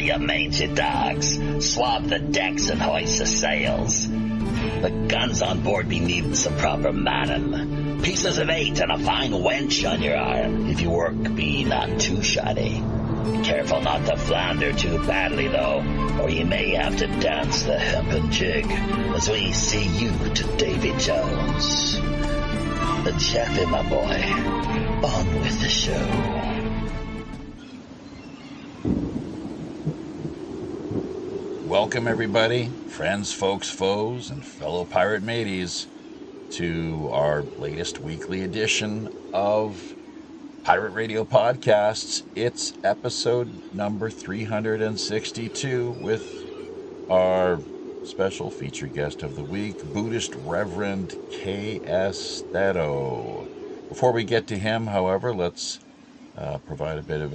you mangy dogs. Swab the decks and hoist the sails. The guns on board be needing some proper manning. Pieces of 8 and a fine wench on your arm, if your work be not too shoddy. Careful not to flounder too badly, though, or you may have to dance the hempen jig as we see you to Davy Jones. Jeffy, my boy, on with the show. Welcome, everybody, friends, folks, foes, and fellow pirate mateys, to our latest weekly edition of Pirate Radio Podcasts. It's episode number 362 with our special feature guest of the week, Buddhist Reverend Thero. Before we get to him, however, let's provide a bit of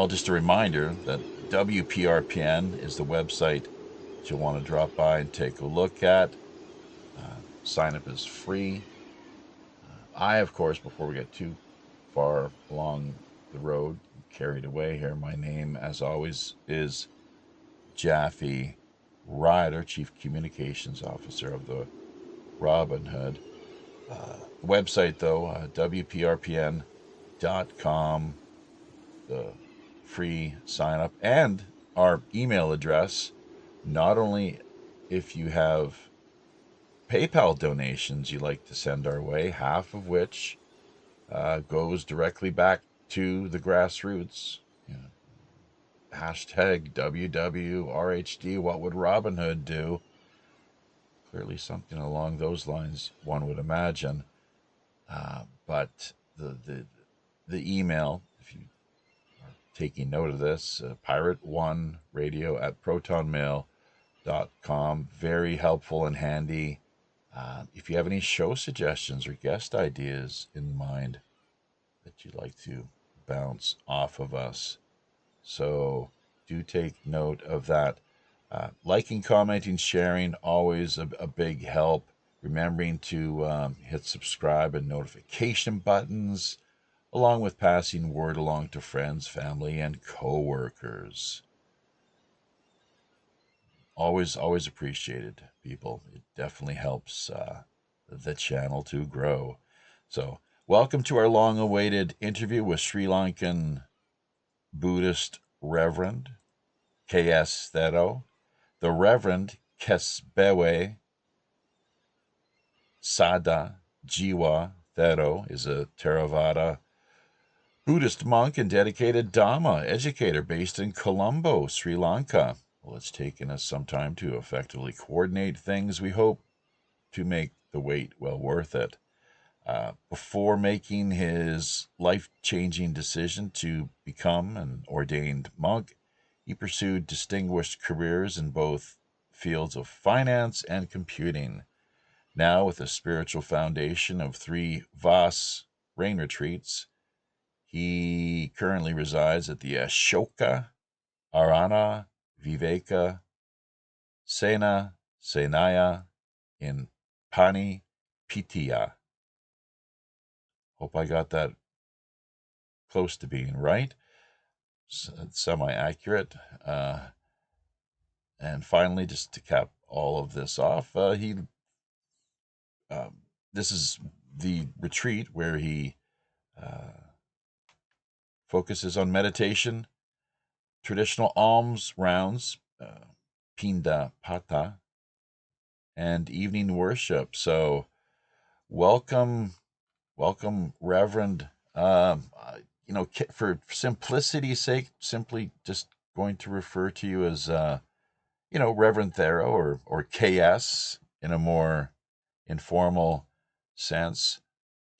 just a reminder that WPRPN is the website that you'll want to drop by and take a look at. Sign up is free. I, of course, before we get too far along the road, carried away here, my name, as always, is Jaffe Ryder, Chief Communications Officer of the Robin Hood. The website, though, WPRPN.com, the free sign up, and our email address, not only if you have PayPal donations you'd like to send our way, half of which goes directly back to the grassroots. Hashtag WWRHD, what would Robin Hood do? Clearly something along those lines, one would imagine. But the email, if you are taking note of this, pirate1radio@protonmail.com, very helpful and handy. If you have any show suggestions or guest ideas in mind that you'd like to bounce off of us, so do take note of that. Liking, commenting, sharing, always a big help. Remembering to hit subscribe and notification buttons, along with passing word along to friends, family, and co-workers. Always appreciated, people. It definitely helps the channel to grow. So, welcome to our long-awaited interview with Sri Lankan Buddhist Reverend K.S. Thero. The Reverend Kesbewe Saddhajeewa Thero is a Theravada Buddhist monk and dedicated Dhamma educator based in Colombo, Sri Lanka. Well, it's taken us some time to effectively coordinate things. We hope to make the wait well worth it. Before making his life-changing decision to become an ordained monk, he pursued distinguished careers in both fields of finance and computing. Now, with a spiritual foundation of 3 Vass rain retreats, he currently resides at the Ashoka Arana Viweka Senasanaya in Pannipitiya. Hope I got that close to being right. Semi-accurate. And finally, just to cap all of this off, this is the retreat where he focuses on meditation, traditional alms-rounds, Pindapatha, and evening worship. So, welcome, Reverend. For simplicity's sake, simply just going to refer to you as, Reverend Thero or KS in a more informal sense.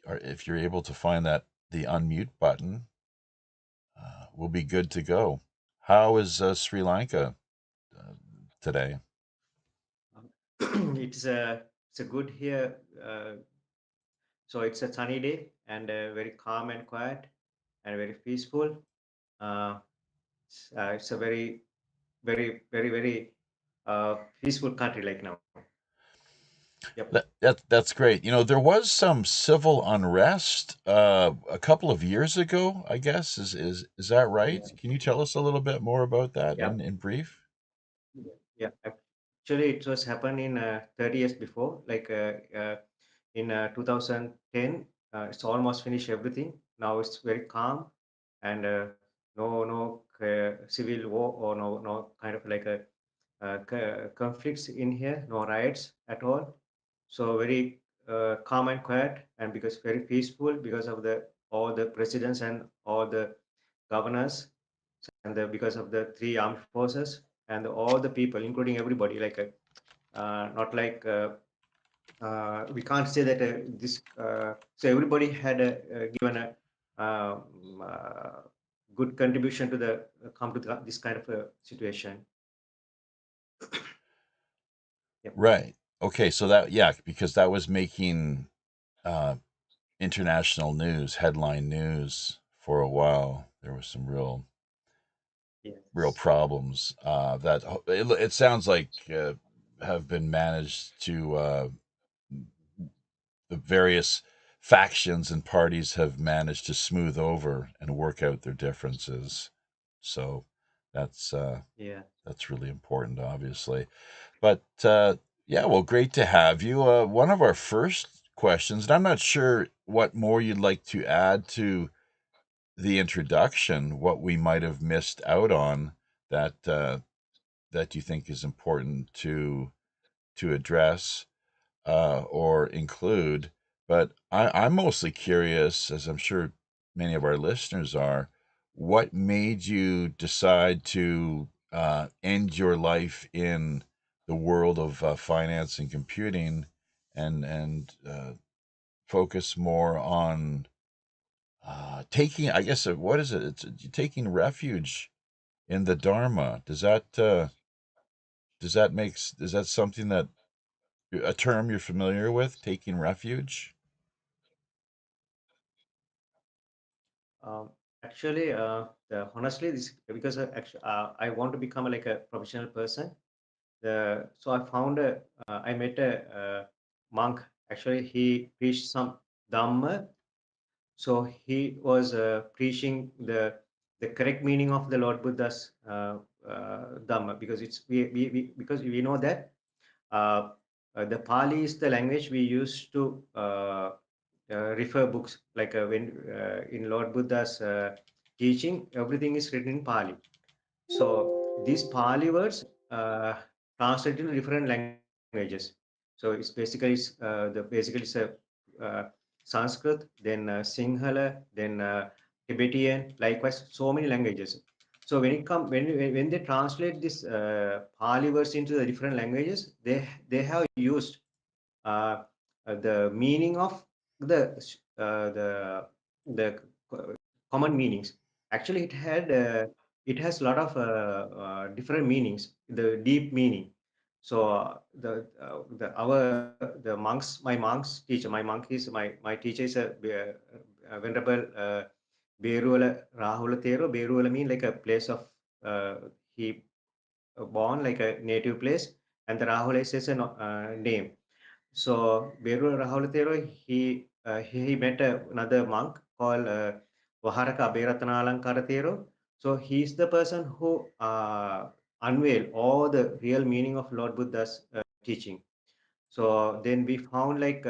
Or if you're able to find the unmute button, we'll be good to go. How is Sri Lanka today? It's a good here. So it's a sunny day and very calm and quiet and very peaceful. It's a very peaceful country like now. Yep. That's great. You know, there was some civil unrest a couple of years ago, I guess. Is that right? Yeah. Can you tell us a little bit more about that Yeah. in brief? Yeah. Actually, it was happened in 30 years before, like in 2010. It's almost finished everything. Now it's very calm, and no civil war or no kind of like a conflicts in here, no riots at all. So very calm and quiet, and because very peaceful because of the all the presidents and all the governors, and because of the three armed forces and all the people, including everybody, like not like we can't say that this. So everybody had given a good contribution to the come to this kind of a situation. Yep. Right. Okay, so that yeah, because that was making uh, international news, headline news for a while. There was some real Yes. problems that it sounds like have been managed to the various factions and parties have managed to smooth over and work out their differences. So that's uh, Yeah. that's really important, obviously. But yeah, well, great to have you. One of our first questions, and I'm not sure what more you'd like to add to the introduction, what we might have missed out on that you think is important to address or include. But I'm mostly curious, as I'm sure many of our listeners are, what made you decide to end your life in the world of finance and computing and focus more on taking, I guess, what is it? It's taking refuge in the Dharma. Is that something that a term you're familiar with? Taking refuge. Um, Actually, honestly, this because actually, I want to become like a professional person. So I found I met a monk. Actually, he preached some Dhamma. So he was preaching the correct meaning of the Lord Buddha's Dhamma, because we because we know that uh, the Pali is the language we use to refer books. Like when in Lord Buddha's teaching, everything is written in Pali. So these Pali words translated in different languages. So it's basically basically it's a Sanskrit, then Sinhala, then Tibetan, likewise so many languages. So when they translate this Pali words into the different languages, they have used uh, the meaning of the the common meanings. Actually, it has a lot of different meanings, the deep meaning. So the our the monks, my monks teacher, my monk is my teacher is a venerable Beruala Rahula Thero. Beruala mean like a place of he born, like a native place, and the Rahula is a name. So Beru Rahulathero, he met another monk called Vaharaka Abhiratanalankara Thero. So he's the person who unveiled all the real meaning of Lord Buddha's teaching. So then we found like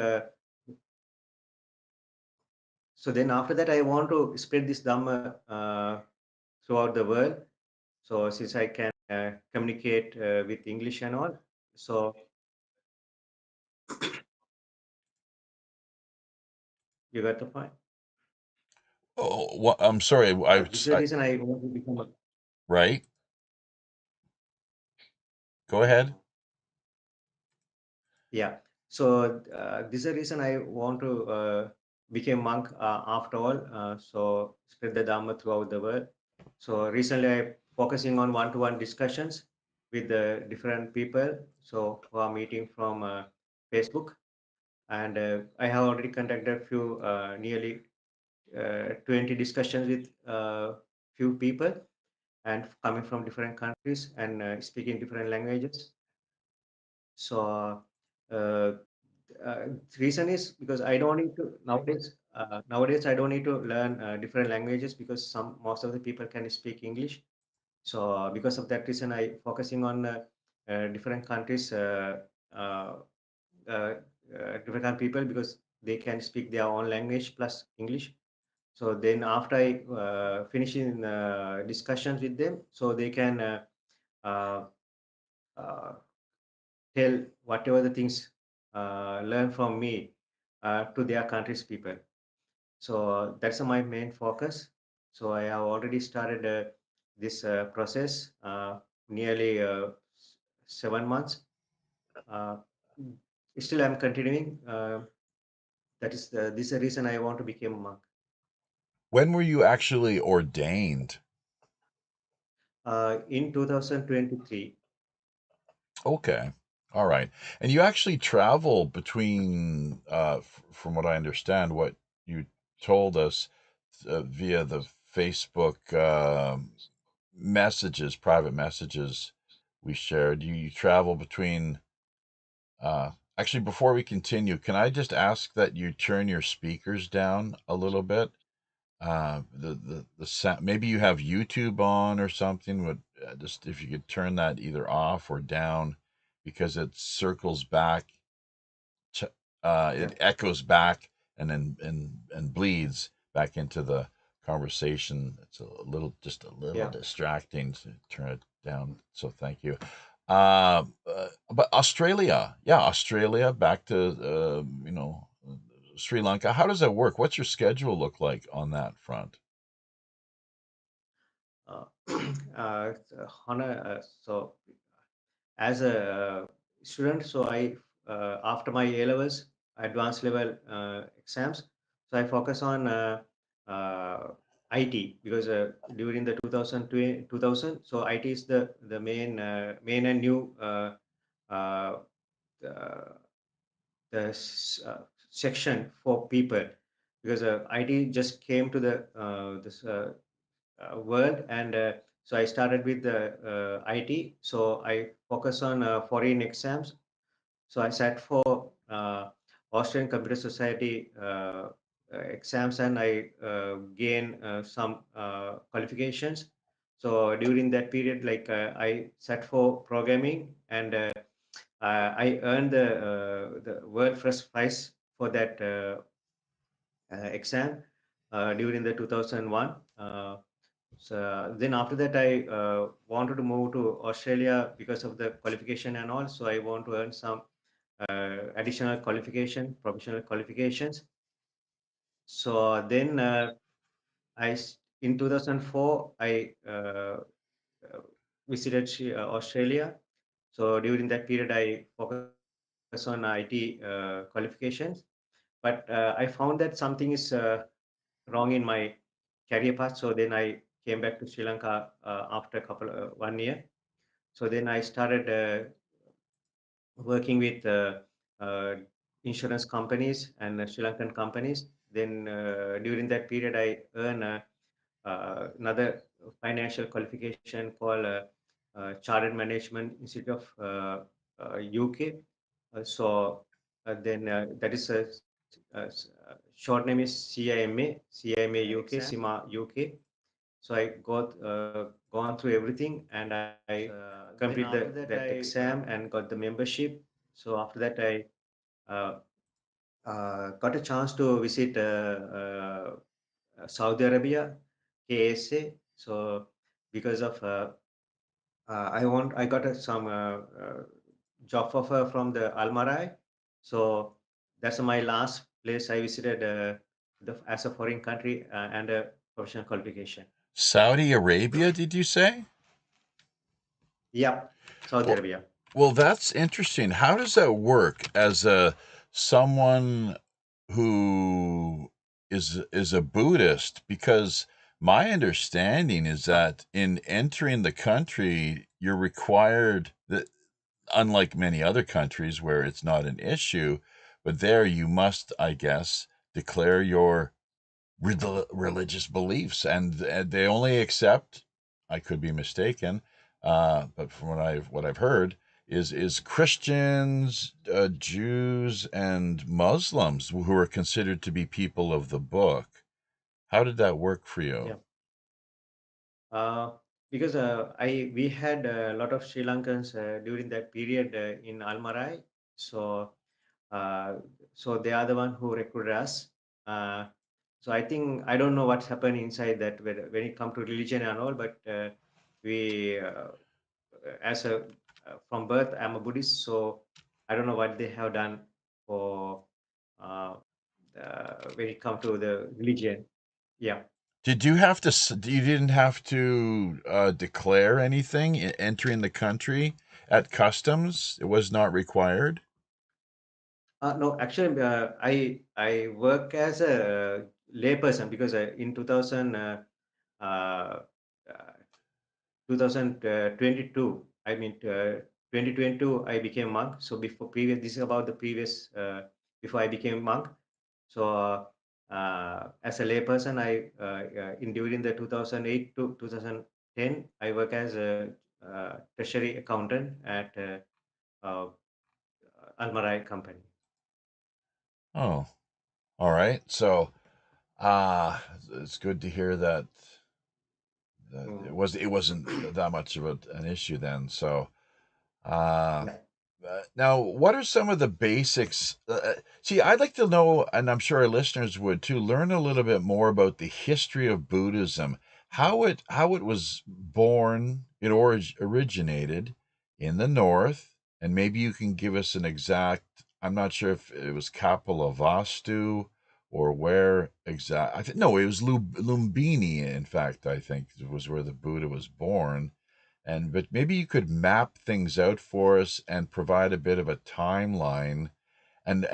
so then after that I want to spread this Dhamma throughout the world. So since I can communicate with English and all, so you got the point. Oh, I'm sorry. This is the reason I want to become a Right. Go ahead. yeah. So this is the reason I want to become monk after all. So spread the Dhamma throughout the world. So recently I focusing on one-to-one discussions with the different people. So who are meeting from Facebook, and I have already conducted a few nearly 20 discussions with few people, and coming from different countries and speaking different languages. So reason is because I don't need to nowadays. Nowadays, I don't need to learn different languages because most of the people can speak English. So because of that reason, I focusing on different countries, uh, uh, different kind of people because they can speak their own language plus English. So then after I finish in discussions with them, so they can uh, uh, tell whatever the things learn from me to their country's people. So that's my main focus. So I have already started this process nearly 7 months. Uh, Still, I'm continuing. This is the reason I want to become a monk. When were you actually ordained? In 2023. Okay. All right. And you actually travel between, from what I understand, what you told us via the Facebook messages, private messages we shared. You travel between. Actually, before we continue, can I just ask that you turn your speakers down a little bit? The sound, maybe you have YouTube on or something. Would just if you could turn that either off or down, because it circles back, Yeah, it echoes back, and then and bleeds back into the conversation. It's just a little yeah. distracting to turn it down. So thank you. But Australia, yeah, Australia, back to Sri Lanka. How does that work? What's your schedule look like on that front? Uh, so as a student, so I after my A levels, advanced level exams, so I focus on uh, IT because during the 2000, so IT is the main and new uh, uh, section for people because IT just came to the this world and so I started with the IT. So I focus on foreign exams. So I sat for Austrian Computer Society exams and I gained some qualifications. So during that period, like I sat for programming and I earned the world first prize for that exam during the 2001. So then after that, I wanted to move to Australia because of the qualification and all. So I want to earn some additional qualification, professional qualifications. So then in 2004, I visited Australia. So during that period, I focused on IT qualifications. But I found that something is wrong in my career path. So then I came back to Sri Lanka after 1 year. So then I started working with uh, insurance companies and Sri Lankan companies. Then during that period, I earned another financial qualification called Chartered Management Institute of UK. Then that is short name is CIMA UK, CIMA UK. So I got gone through everything and I completed that exam and got the membership. So after that, I uh, got a chance to visit Saudi Arabia, KSA. So because of I got some job offer from the Almarai. So that's my last place I visited as a foreign country and a professional qualification. Saudi Arabia, did you say? Yeah, Saudi Well, Arabia. well, that's interesting. How does that work as a someone who is a Buddhist? Because my understanding is that in entering the country, you're required that, unlike many other countries where it's not an issue, but there you must, I guess, declare your religious beliefs, and they only accept. I could be mistaken, but from what I've heard, is Christians, Jews, and Muslims who are considered to be people of the book. How did that work for you? Yeah. Uh, because we had a lot of Sri Lankans during that period in Almarai, so uh, so they are the one who recruited us. Uh, so I think I don't know what's happened inside that when it comes to religion and all, but we as a from birth I'm a Buddhist, so I don't know what they have done for uh, when it comes to the religion. Yeah. Did you have to? You didn't have to declare anything entering the country at customs. It was not required. No, actually, I work as a layperson because in uh, 2022, I mean 2022, I became monk. So before previous, this is about the previous before I became monk. So as a layperson, I in during the 2008 to 2010, I work as a treasury accountant at uh, Almarai company. Oh, all right. So, it's good to hear that Mm. it wasn't that much of an issue then. So, uh, Yeah. now, what are some of the basics? See, I'd like to know, and I'm sure our listeners would too, learn a little bit more about the history of Buddhism, how it was born, it originated in the north, and maybe you can give us an exact. I'm not sure if it was Kapilavastu or where exact. I think no, it was Lumbini. In fact, I think it was where the Buddha was born, and but maybe you could map things out for us and provide a bit of a timeline and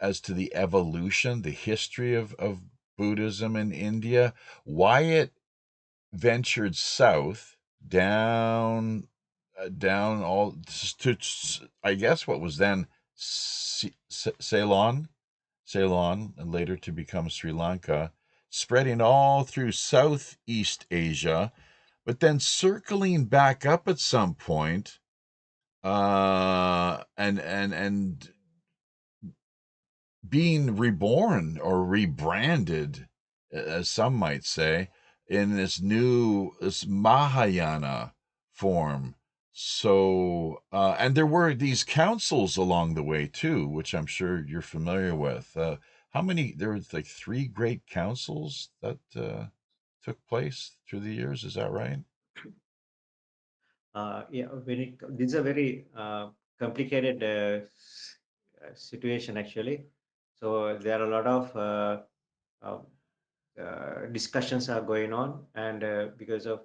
as to the evolution, the history of Buddhism in India, why it ventured south down all to I guess what was then Ceylon, and later to become Sri Lanka, spreading all through Southeast Asia, but then circling back up at some point, and being reborn or rebranded, as some might say, in this Mahayana form. So, and there were these councils along the way too, which I'm sure you're familiar with. How many? There was like three great councils that took place through the years. Is that right? Yeah, this is a very complicated situation actually. So there are a lot of uh, discussions are going on, and because of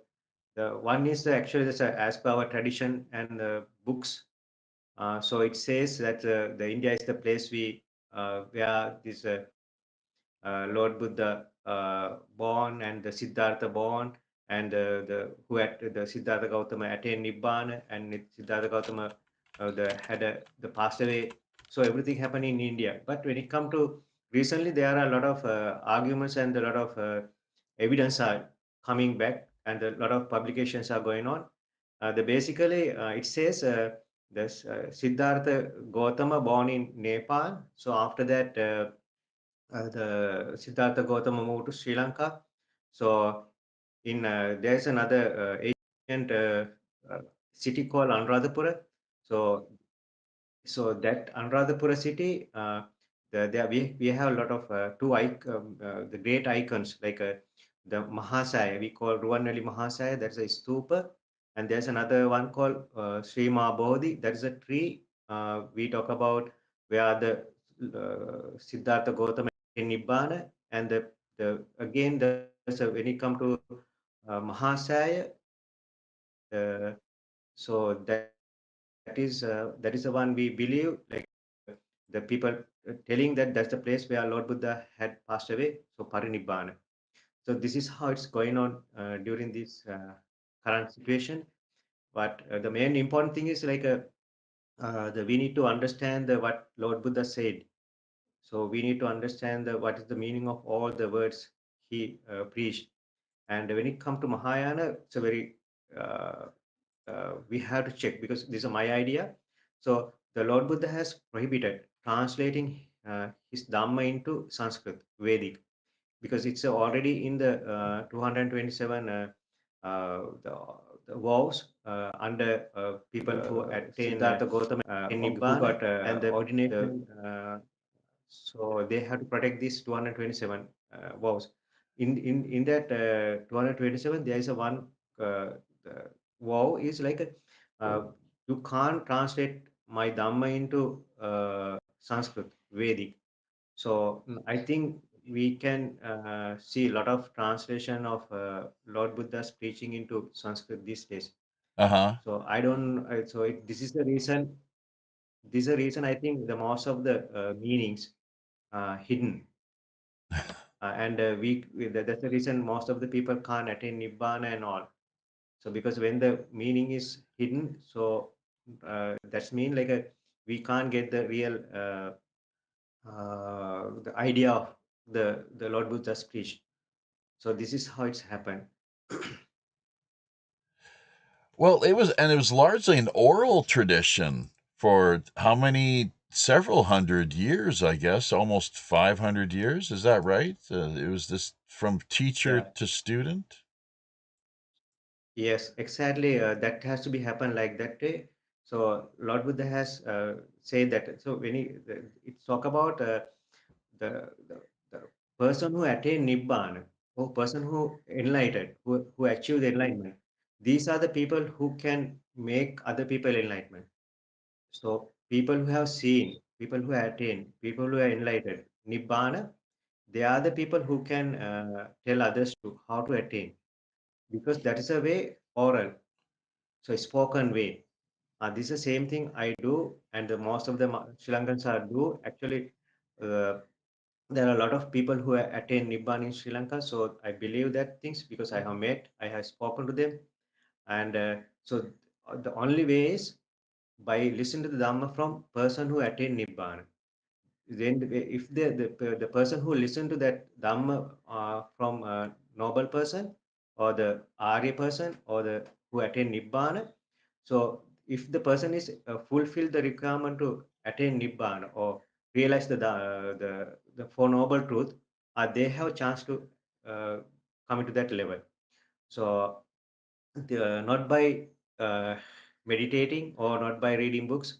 the one is the actually this, as per our tradition and the books. So it says that the India is the place where this Lord Buddha born and the Siddhartha born and the who had the Siddhartha Gautama attained Nibbana and Siddhartha Gautama the passed away. So everything happened in India. But when it come to recently, there are a lot of arguments and a lot of evidence are coming back and a lot of publications are going on. The basically it says this Siddhartha Gautama born in Nepal. So after that. The Siddhartha Gautama moved to Sri Lanka. So in there's another ancient city called Anuradhapura. So that Anuradhapura city, we have a lot of the great icons like the Mahasaya. We call Ruvanelli Mahasaya. That's a stupa, and there's another one called Sri Bodhi. That is a tree. We talk about where the Siddhartha Gautama in Nibbana, and the again there's when it come to Mahasaya. So that is the one we believe like the people telling that that's the place where Lord Buddha had passed away, so Parinibbana. So this is how it's going on during this current situation. But the main important thing is like we need to understand what Lord Buddha said. So we need to understand what is the meaning of all the words he preached. And when it comes to Mahayana, it's a very uh, we have to check because this is my idea. So the Lord Buddha has prohibited translating his Dhamma into Sanskrit, Vedic, because it's already in the 227 the vows under people who attain Siddhartha Gautama who got and the ordination. So they have to protect these 227 vows. In that 227, there is a one the vow is like a, you can't translate my Dhamma into Sanskrit, Vedic. So I think we can see a lot of translation of Lord Buddha's preaching into Sanskrit these days. Uh-huh. So I don't. This is the reason. This is the reason I think the most of the meanings hidden, and that's the reason most of the people can't attain nibbana and all. So because when the meaning is hidden, so that's mean like a we can't get the real the idea of the Lord Buddha's preach. So this is how it's happened. Well, it was largely an oral tradition for how many? Several hundred years, I guess, almost 500 years. Is that right? It was this from teacher Yeah. to student? Yes, exactly. That has to be happen like that way. So Lord Buddha has said that. So when it talk about the person who attain nibbana, or person who enlightened, who achieve the enlightenment, these are the people who can make other people enlightenment. So people who have seen, people who attain, people who are enlightened, nibbana, they are the people who can tell others to how to attain, because that is a way oral, so spoken way. This is the same thing I do, and the most of the Sri Lankans are do actually. Uh, there are a lot of people who attain Nibbana in Sri Lanka, so I believe that things because I have met, I have spoken to them, and the only way is by listening to the Dhamma from person who attain Nibbana. Then if the person who listen to that Dhamma from a noble person or the Arya person or the who attain Nibbana, so if the person is fulfill the requirement to attain Nibbana or realize the Four Noble Truth, they have a chance to come into that level. So not by uh, meditating or not by reading books,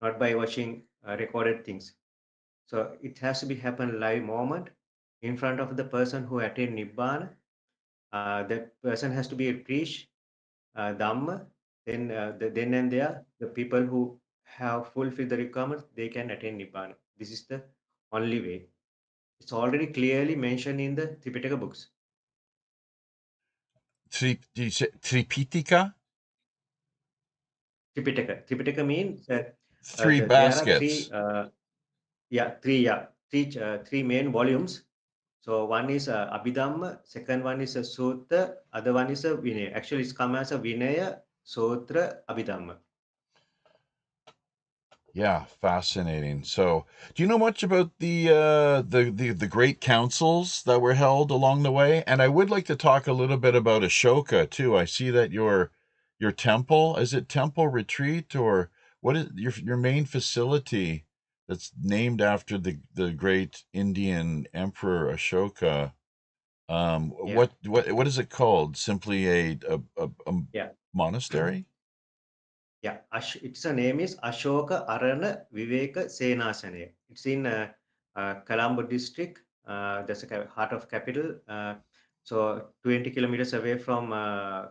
not by watching recorded things. So it has to be happen live moment in front of the person who attain Nibbana. That person has to be preached Dhamma. Then then and there, the people who have fulfilled the requirements, they can attain Nibbana. This is the only way. It's already clearly mentioned in the Tripitaka books. Do you say Tripitika? Tripitaka means that Three there are baskets. three main volumes. So one is Abhidhamma, second one is a Sutra, other one is a Vinaya. Actually, it's come as a Vinaya, Sutra, Abhidhamma. Yeah, fascinating. So, do you know much about the great councils that were held along the way? And I would like to talk a little bit about Ashoka too. I see that your temple, is it temple retreat, or what is your main facility that's named after the great Indian emperor Ashoka? Yeah, What is it called? Simply a yeah, monastery? yeah. Its name is Ashoka Arana Viweka Senasanaya. It's in Colombo district. That's the heart of capital. So 20 kilometers away from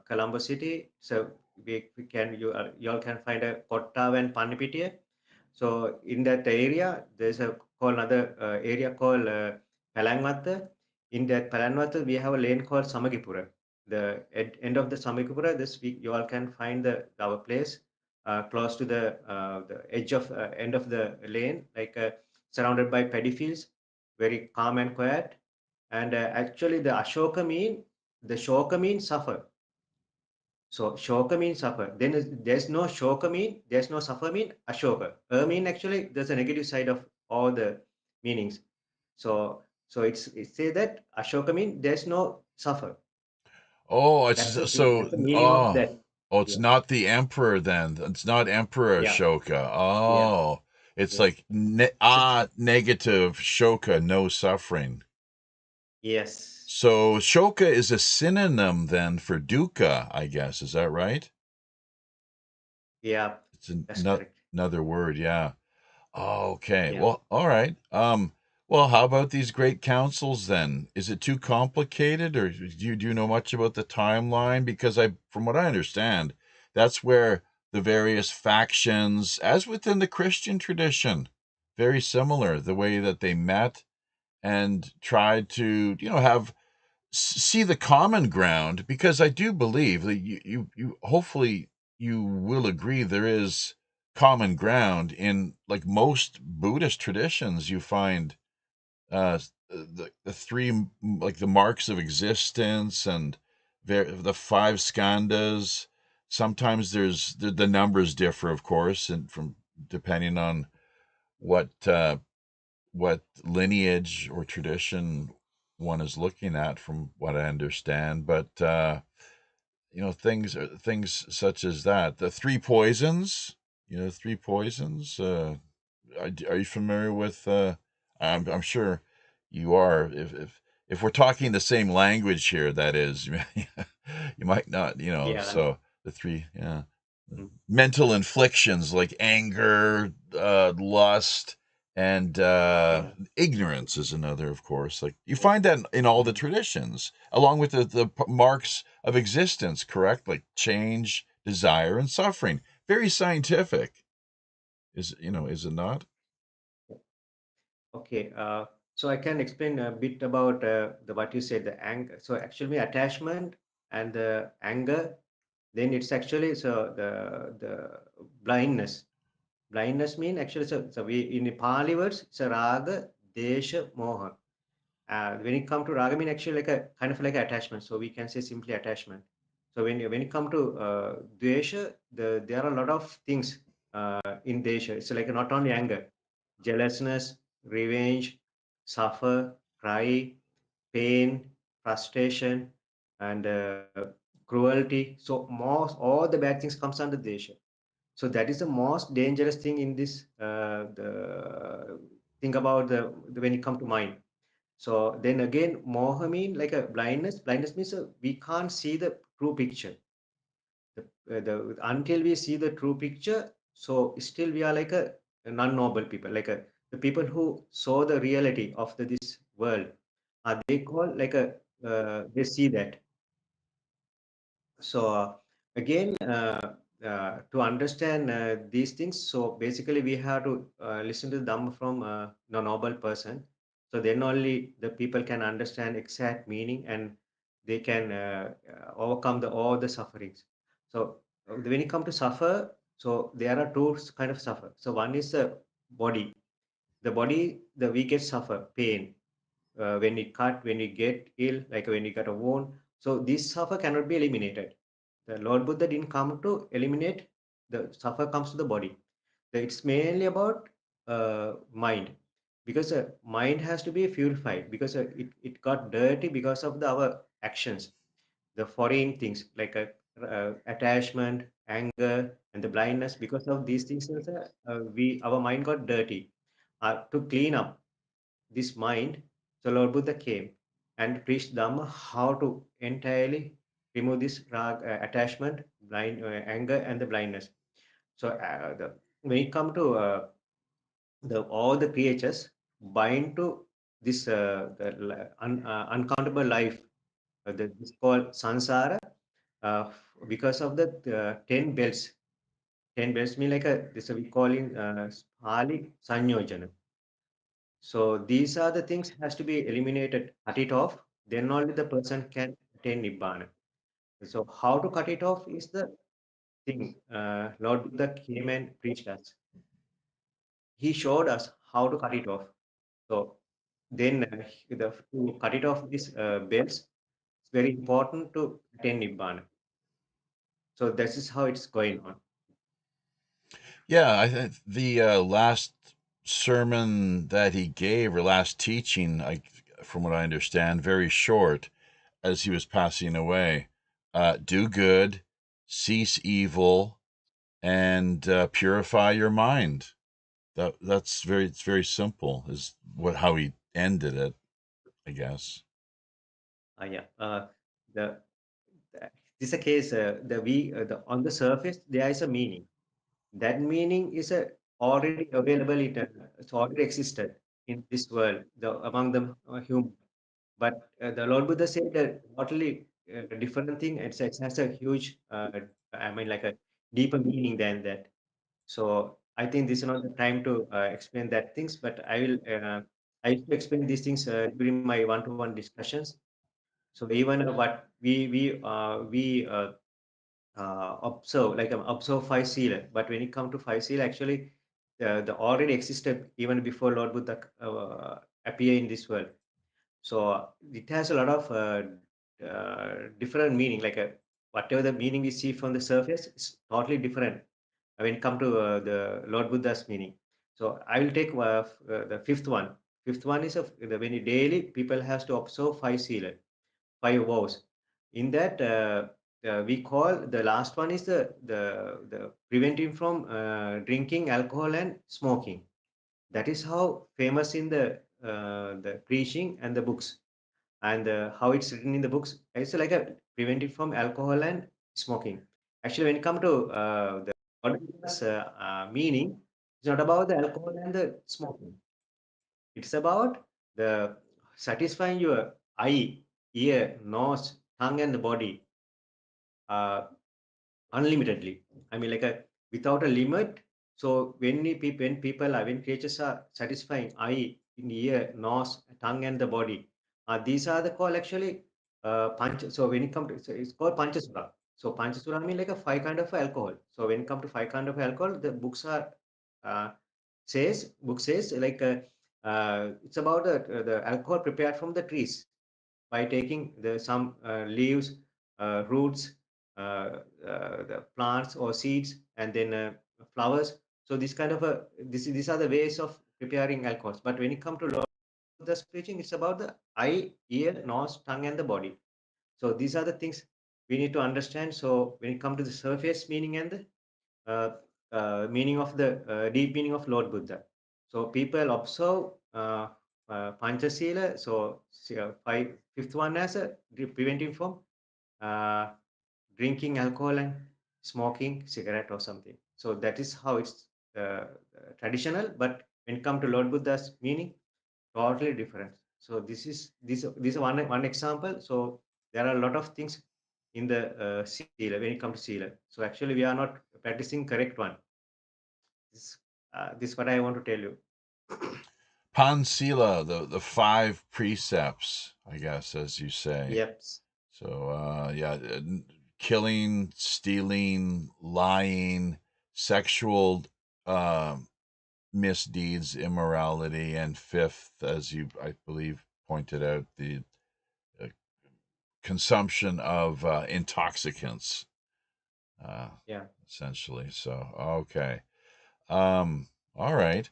Colombo city. So we can you all can find a Kottav and Pannipitiya. So in that area, there's a called another area called Palangmatha. In that Palangmatha, we have a lane called Samagipura. The end of the Samagipura, this week you all can find our place close to the edge of end of the lane, like surrounded by paddy fields, very calm and quiet. And actually, the Shoka means suffer. So Shoka means suffer. Then there's no Shoka mean, there's no suffer mean Ashoka. Mean actually there's a negative side of all the meanings. So it say that Ashoka mean there's no suffer. Oh, That's it's so the meaning of oh that. Oh, it's Yeah. not the emperor then. It's not Emperor Yeah. Ashoka. Yeah. Oh, it's Yeah. like So, negative Shoka, no suffering. yes. So Shoka is a synonym then for dukkha, I guess. Is that right? Yeah. It's That's correct. another word, yeah. Okay. Yeah. Well, all right. Well, how about these great councils then? Is it too complicated, or do you know much about the timeline? Because from what I understand, that's where the various factions, as within the Christian tradition, very similar, the way that they met and tried to, have see the common ground. Because I do believe that you hopefully you will agree there is common ground in like most Buddhist traditions. You find the three like the marks of existence and the five skandhas. Sometimes the numbers differ, of course, and from depending on what what lineage or tradition one is looking at, from what I understand. But things such as that. The three poisons. Three poisons. Are you familiar with? I'm sure you are. If we're talking the same language here, that is, you might not. Yeah. So the three, yeah, Mm. mental inflictions like anger, lust, and Yeah. ignorance is another, of course. Like you find that in all the Mm. traditions, along with the marks of existence. Correct, like change, desire, and suffering. Very scientific. Is it not? Okay. So I can explain a bit about the what you said, the anger. So actually, attachment and the anger. Then it's actually so the blindness. Blindness mean actually so we in the Pali words it's a raga, desha, moha. When it come to raga mean actually like a kind of like attachment. So we can say simply attachment. So when it come to dvesha, there are a lot of things in desha. It's like not only anger, jealousness, revenge, suffer, cry, pain, frustration, and cruelty. So most all the bad things comes under desha. So that is the most dangerous thing in this. The think about the when it come to mind. So then again, moha mean like a blindness. Blindness means we can't see the true picture. Until we see the true picture, so still we are like a non-noble people, like the people who saw the reality of this world. They call like they see that. So again, to understand these things, so basically we have to listen to the Dhamma from a noble person. So then only the people can understand exact meaning and they can overcome all the sufferings. So when it comes to suffer, so there are two kind of suffer. So one is the body. The body, we get suffer pain when we cut, when we get ill, like when we got a wound. So this suffer cannot be eliminated. The Lord Buddha didn't come to eliminate the suffer comes to the body. It's mainly about mind because mind has to be purified because it got dirty because of our actions, the foreign things like attachment, anger, and the blindness. Because of these things, we our mind got dirty. To clean up this mind, so Lord Buddha came and preached Dhamma how to entirely remove this attachment, anger, and the blindness. So when it come to the all the creatures bind to this uncountable life, this called samsara, uh, because of the 10 belts. 10 belts mean like a this we call in Pali Sanyojana. So these are the things has to be eliminated, cut it off, then only the person can attain Nibbana. So how to cut it off is the thing. Lord Buddha came and preached us. He showed us how to cut it off. So then to cut it off these bells, it's very important to attain Nibbana. So this is how it's going on. Yeah, I think the last sermon that he gave, or last teaching, from what I understand, very short, as he was passing away. Do good, cease evil, and purify your mind. It's very simple. Is how he ended it, I guess. Yeah. The, this is a case. On the surface there is a meaning. That meaning is already available. It's already existed in this world. Among the human. But the Lord Buddha said a totally different thing. It has a huge, I mean, like a deeper meaning than that. So I think this is not the time to explain that things, but I used to explain these things during my one-to-one discussions. So even what we observe, like observe five seal, but when it comes to five seal, actually the already existed even before Lord Buddha appear in this world. So it has a lot of different meaning. Whatever the meaning we see from the surface is totally different when it come to the Lord Buddha's meaning. So I will take the fifth one. Fifth one is when daily people has to observe five sila, five vows. In that, we call the last one is the preventing from drinking alcohol and smoking. That is how famous in the preaching and the books, and how it's written in the books. It's like a preventing from alcohol and smoking. Actually, when it comes to the Buddha's meaning, it's not about the alcohol and the smoking. It's about the satisfying your eye, ear, nose, tongue, and the body. Uh, Unlimitedly. I mean, without a limit. So when people are, when creatures are satisfying eye, in ear, nose, tongue, and the body, these are the called actually panch. So when it comes to, so it's called panchasura. So panchasura mean like a five kind of alcohol. So when it comes to five kind of alcohol, the books are uh, book says it's about the alcohol prepared from the trees by taking the some leaves, roots, the plants or seeds, and then flowers. So this kind of these are the ways of preparing alcohols. But when it comes to Lord Buddha's preaching, it's about the eye, ear, nose, tongue, and the body. So these are the things we need to understand. So when it comes to the surface meaning and the meaning of the deep meaning of Lord Buddha. So people observe Panchasila. So fifth one as a preventing from uh, drinking alcohol and smoking cigarette or something. So that is how it's traditional. But when it comes to Lord Buddha's meaning, totally different. So this is one example. So there are a lot of things in the sila when it comes to sila. So actually we are not practicing correct one. This is what I want to tell you. Pansila, the five precepts, I guess, as you say. Yep. So killing, stealing, lying, sexual misdeeds, immorality, and fifth, as you, I believe, pointed out, the uh, consumption of intoxicants, Yeah. essentially. So, okay. All right.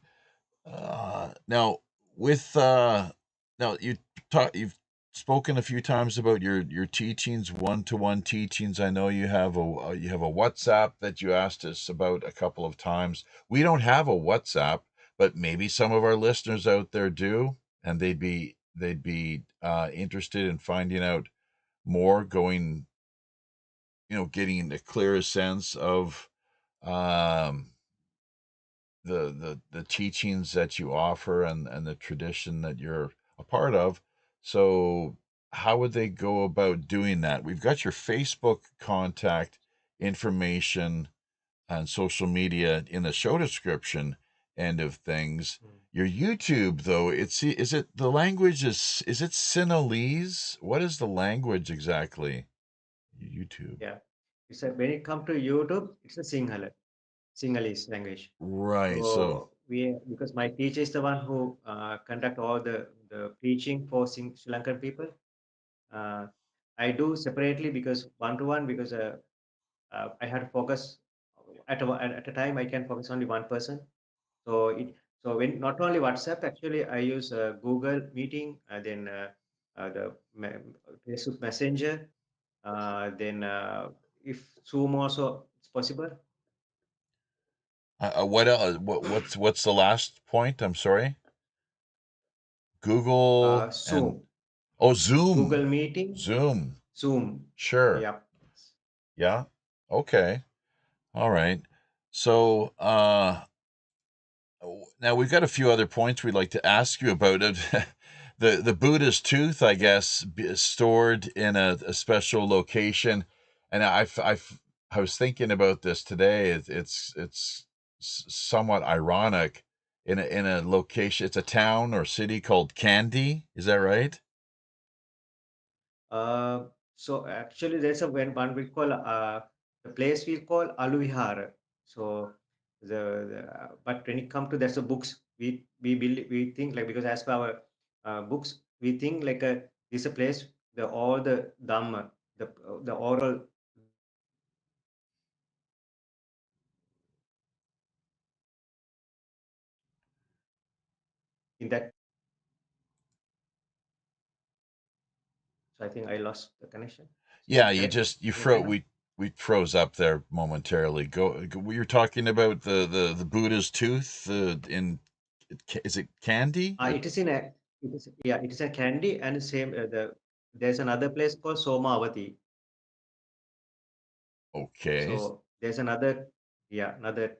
Now, with now you've spoken a few times about your teachings, one-to-one teachings. I know you have a WhatsApp that you asked us about a couple of times. We don't have a WhatsApp, but maybe some of our listeners out there do, and they'd be interested in finding out more, going, getting a clearer sense of um the teachings that you offer, and the tradition that you're a part of. So how would they go about doing that? We've got your Facebook contact information and social media in the show description end of things. Mm. Your YouTube, though, is it the language is it Sinhalese? What is the language exactly? YouTube. Yeah. It's when it comes to YouTube, it's a Sinhalese language. Right. So So because my teacher is the one who conduct all the preaching for Sri Lankan people. Uh, I do separately because one to one because I had to focus at a time I can focus only one person. So when not only WhatsApp, actually I use Google Meeting, the Facebook Messenger, then if Zoom also it's possible. What else? What's the last point? I'm sorry. Google and Zoom, oh, Zoom. Google Meeting, Zoom. Zoom. Sure. Yeah. Yeah. Okay. All right. So, now we've got a few other points we'd like to ask you about it. The Buddha's tooth, I guess, stored in a special location, and I was thinking about this today. It's somewhat ironic in a location. It's a town or city called Kandy. Is that right? Uh, so actually, there's a one we call the place we call Aluvihara. So but when it comes to that's the books we think like because as per our books we think like this a place the all the Dhamma the oral in that. So I think I lost the connection. So is Yeah, it correct? you Hear me now? we froze up there momentarily. We were talking about the Buddha's tooth in is it Candy? It is in a it is yeah it is a candy and same there's another place called Somavati. Okay. So there's another yeah another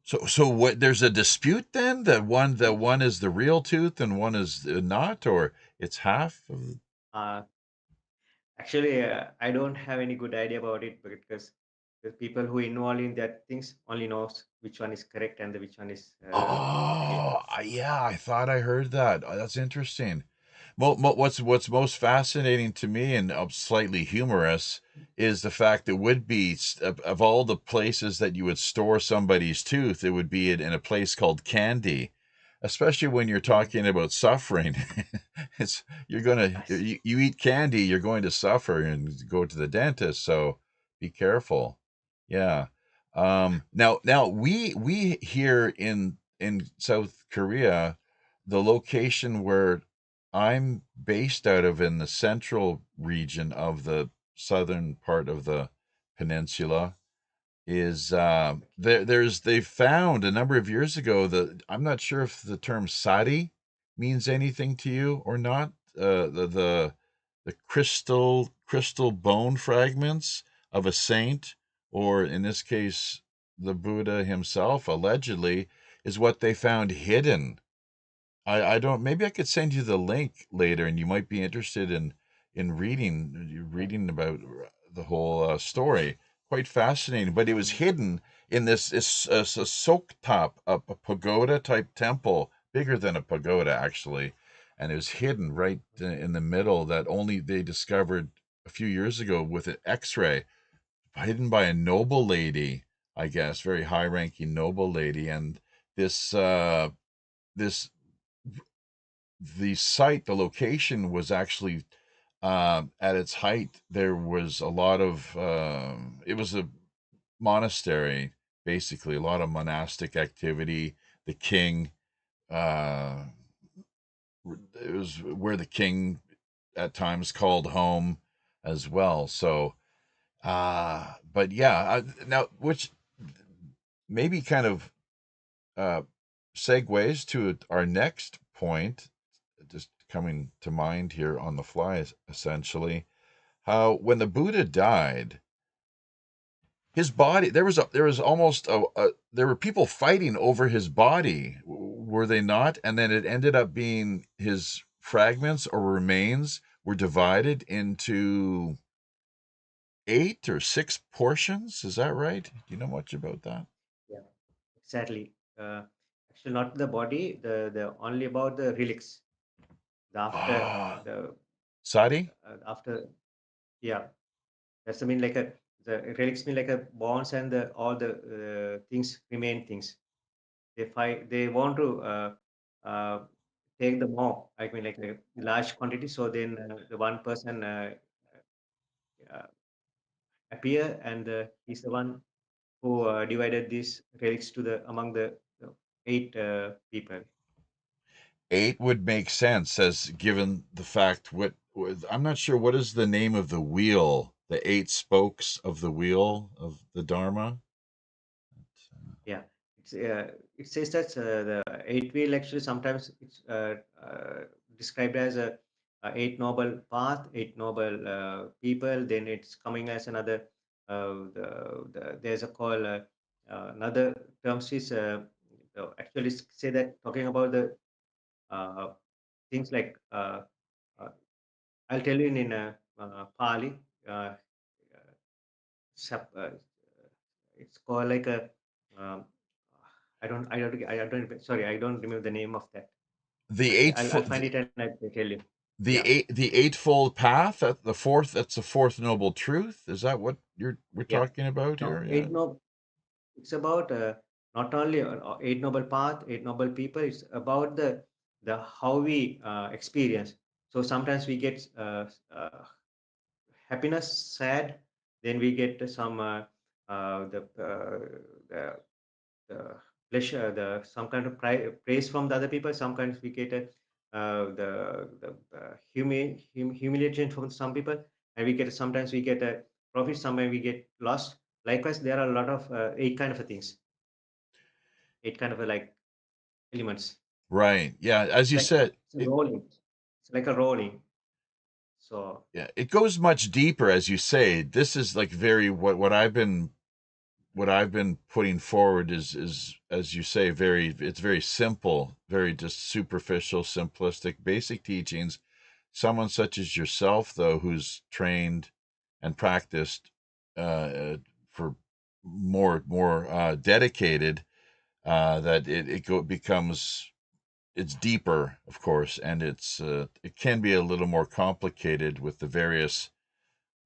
So what? There's a dispute then that one is the real tooth and one is not, or it's half of. uh, actually I don't have any good idea about it because the people who involved in that things only knows which one is correct and which one is okay. Oh, yeah, I thought I heard that. Oh, that's interesting. What's most fascinating to me and slightly humorous is the fact that would be of all the places that you would store somebody's tooth, it would be in a place called Candy, especially when you're talking about suffering. It's you're gonna Yes. you eat candy, you're going to suffer and go to the dentist. So be careful. Yeah. Now we here in South Korea, the location where I'm based out of in the central region of the southern part of the peninsula is they found a number of years ago that I'm not sure if the term sati means anything to you or not. The crystal bone fragments of a saint, or in this case the Buddha himself allegedly, is what they found hidden. I don't, maybe I could send you the link later and you might be interested in reading about the whole story. Quite fascinating, but it was hidden in this a soak top, a pagoda type temple, bigger than a pagoda actually, and it was hidden right in the middle that only they discovered a few years ago with an X-ray, hidden by a noble lady, I guess, very high-ranking noble lady, and this this the site, the location was actually at its height. There was a lot of it was a monastery, basically, a lot of monastic activity. The king, uh, it was where the king at times called home as well. So, but yeah, now which maybe kind of uh, segues to our next point, just coming to mind here on the fly, essentially, how when the Buddha died, his body there was almost there were people fighting over his body, were they not? And then it ended up being his fragments or remains were divided into 8 or 6 portions. Is that right? Do you know much about that? Yeah, exactly. Actually, not the body, the only about the relics. The after Ah, the Sadi? after yeah, that's I mean like a the relics mean like a bonds and the all the things remain things. They fight. They want to uh, take the more. I mean like a large quantity. So then the one person uh, appear and he's the one who divided these relics to the among the 8 people. 8 would make sense as given the fact I'm not sure what is the name of the wheel the 8 spokes of the wheel of the Dharma. Yeah, it says that the eight wheel actually sometimes it's described as a eight noble path, eight noble people. Then it's coming as another. There's a call. Another terms is actually say that talking about the uh, things like uh, I'll tell you in Pali. Uh, it's called like a um, sorry, I don't remember the name of that, The but eight I'll find it and I'll tell you. Yeah, the eightfold path, the fourth, that's the fourth noble truth. Is that what we're yeah. talking about No, here? Yeah. eight no. It's about not only eight noble path, eight noble people. It's about the how we experience. So sometimes we get happiness, sad. Then we get some the the pleasure, the some kind of praise from the other people. Sometimes we get the humiliation from some people, and we get sometimes we get a profit. Sometimes we get lost. Likewise, there are a lot of eight kind of things, eight kind of like elements. Right. Yeah. As It's you like said, it's rolling. It's like a rolling. So yeah, it goes much deeper, as you say. This is like very what I've been putting forward is as you say, it's very simple, very just superficial, simplistic, basic teachings. Someone such as yourself, though, who's trained and practiced for more dedicated, that becomes it's deeper, of course, and it can be a little more complicated with the various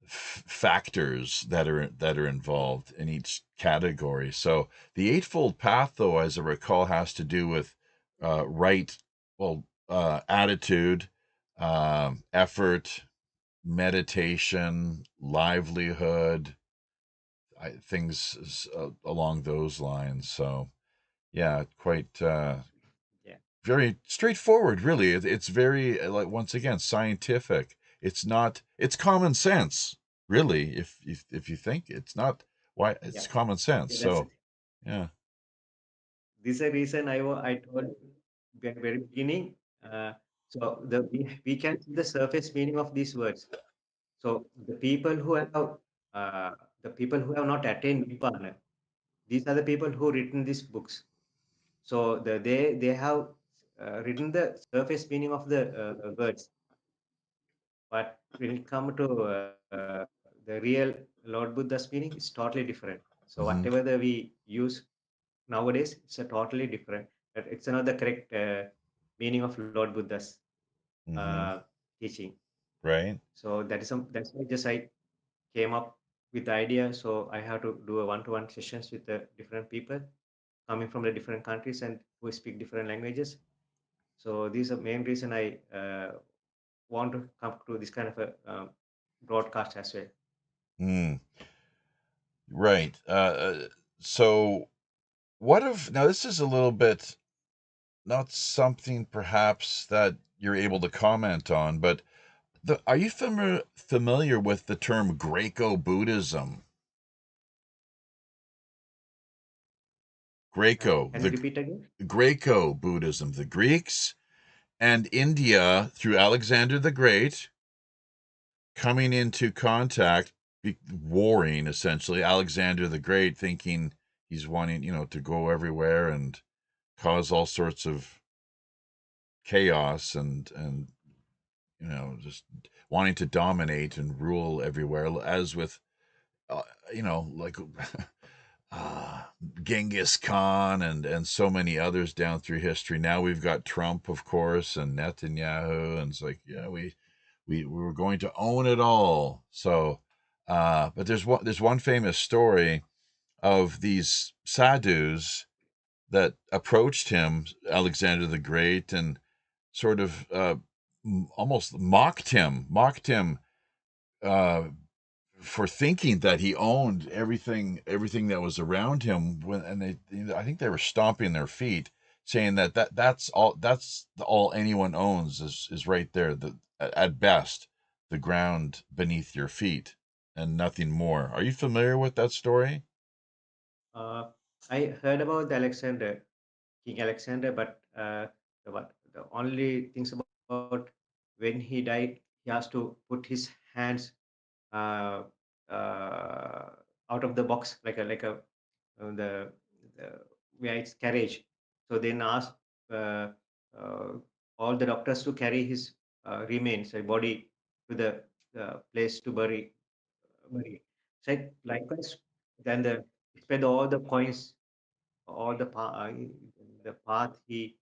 factors that are involved in each category. So the eightfold path, though, as I recall, has to do with right, well, attitude, effort, meditation, livelihood, things along those lines. So yeah, quite yeah, very straightforward, really. It's very, like, once again, scientific. It's common sense, really. If you think it's not, why, yeah, it's common sense. yeah. That's So yeah. this is a reason I told very beginning. Uh, so we can see the surface meaning of these words. So uh, the people who have not attained Nibbana, these are the people who written these books. So they have written the surface meaning of the words, but when it comes to the real Lord Buddha's meaning, it's totally different. So Hmm. whatever we use nowadays, it's a totally different. It's not the correct meaning of Lord Buddha's Hmm. uh, teaching. Right. So that's why just I came up with the idea. So I have to do a one-to-one sessions with the different people coming from the different countries and who speak different languages. So these are main reason I want to come to this kind of a broadcast as well. Mm, right. So what if now this is a little bit not something perhaps that you're able to comment on, but are you familiar with the term Greco-Buddhism? Greco, Can you the repeat again? Greco-Buddhism, the Greeks and India through Alexander the Great coming into contact, warring essentially. Alexander the Great thinking he's wanting, to go everywhere and cause all sorts of chaos and just wanting to dominate and rule everywhere, as with like uh, Genghis Khan and so many others down through history. Now we've got Trump, of course, and Netanyahu, and it's like, yeah, we were going to own it all. So, but there's one famous story of these sadhus that approached him, Alexander the Great, and sort of almost mocked him uh, for thinking that he owned everything that was around him. And I think they were stomping their feet, saying that's all anyone owns is right there, at best, the ground beneath your feet. and nothing more. Are you familiar with that story? I heard about the Alexander, King Alexander, but the only things about when he died, he has to put his hands uh, uh, out of the box the, the where it's carriage. So then asked uh, uh, all the doctors to carry his remains, body to the place to bury. So likewise, then spend all the coins, all the path he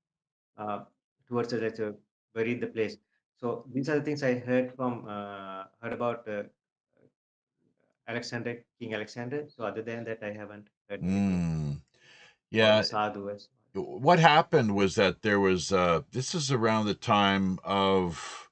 uh, towards buried the place. So these are the things I heard about Alexander, King Alexander. So other than that, I haven't heard anything Mm, about the yeah. sadhus. What happened was that there was this is around the time of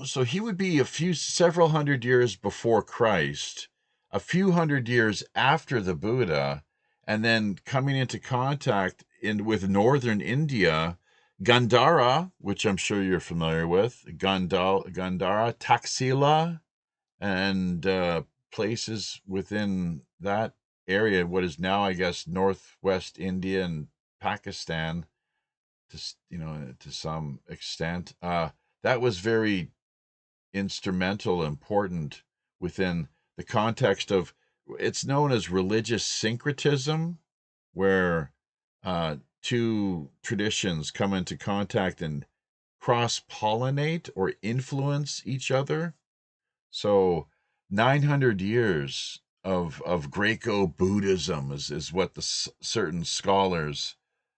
so he would be several hundred years before Christ, a few hundred years after the Buddha, and then coming into contact with northern India, Gandhara, which I'm sure you're familiar with, Gandhara, Taxila, and places within that area, what is now, I guess, northwest India and Pakistan, to some extent. That was very instrumental, important within the context of it's known as religious syncretism, where two traditions come into contact and cross pollinate or influence each other. So 900 years of Greco-Buddhism is what certain scholars,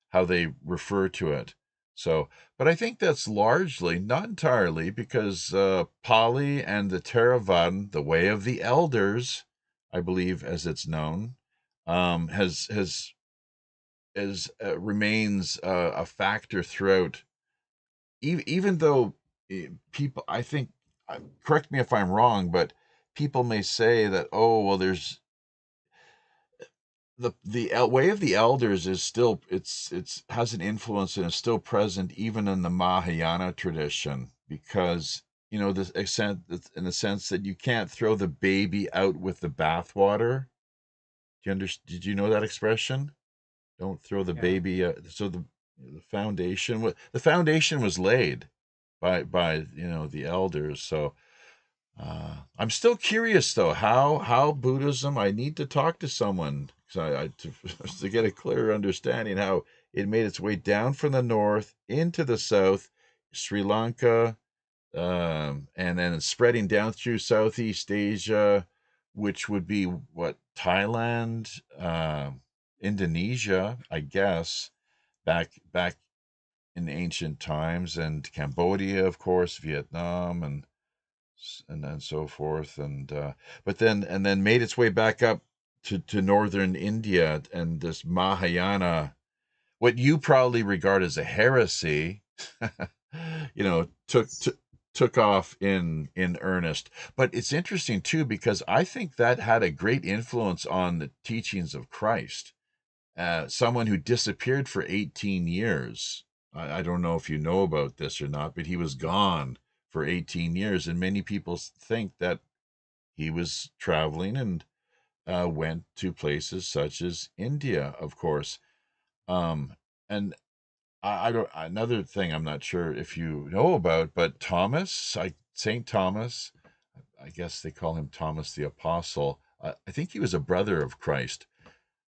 how they refer to it. So, but I think that's largely, not entirely, because Pali and the Theravada, the way of the elders, I believe, as it's known, has remains a factor throughout, even though people, I think, correct me if I'm wrong, but people may say that, oh, well, there's the way of the elders is still, it's has an influence and is still present even in the Mahayana tradition, because the extent, in the sense that you can't throw the baby out with the bathwater. Did you know that expression? Don't throw the Yeah. baby. So the foundation was laid by the elders. So I'm still curious though how Buddhism. I need to talk to someone to get a clearer understanding how it made its way down from the north into the south, Sri Lanka, and then spreading down through Southeast Asia, which would be what, Thailand, Indonesia, I guess, back in ancient times, and Cambodia, of course, Vietnam, and then so forth, and then made its way back up to northern India, and this Mahayana, what you probably regard as a heresy, took off in earnest. But it's interesting too, because I think that had a great influence on the teachings of Christ. Someone who disappeared for 18 years. I don't know if you know about this or not, but he was gone for 18 years, and many people think that he was traveling and went to places such as India, of course. And I don't. Another thing I'm not sure if you know about, but Saint Thomas, I guess they call him Thomas the Apostle. I think he was a brother of Christ,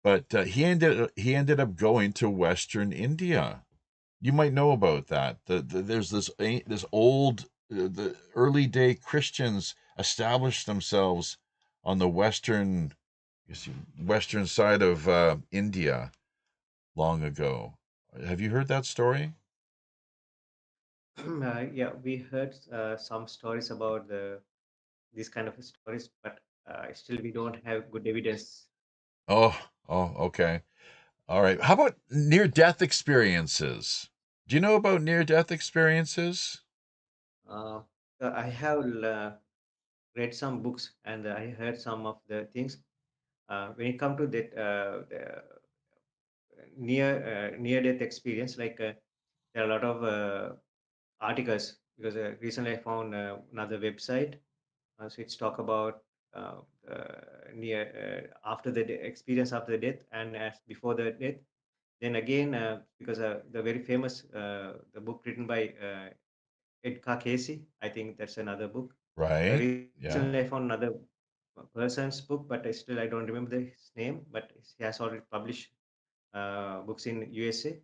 but he ended up going to Western India. You might know about that. There's this old, the early day Christians established themselves on the western side of India long ago. Have you heard that story? Yeah, we heard some stories about these kind of stories, but still we don't have good evidence. Oh, okay. All right. How about near death experiences? Do you know about near death experiences? Uh, I have read some books and I heard some of the things. When it come to that the near death experience, there are a lot of articles, because recently I found another website. So it's talk about uh, near after the experience after the death and as before the death. Then again, because the very famous the book written by Edgar Casey, I think that's another book. Right? Recently, I Yeah. found another person's book, but still I don't remember his name. But he has already published books in USA.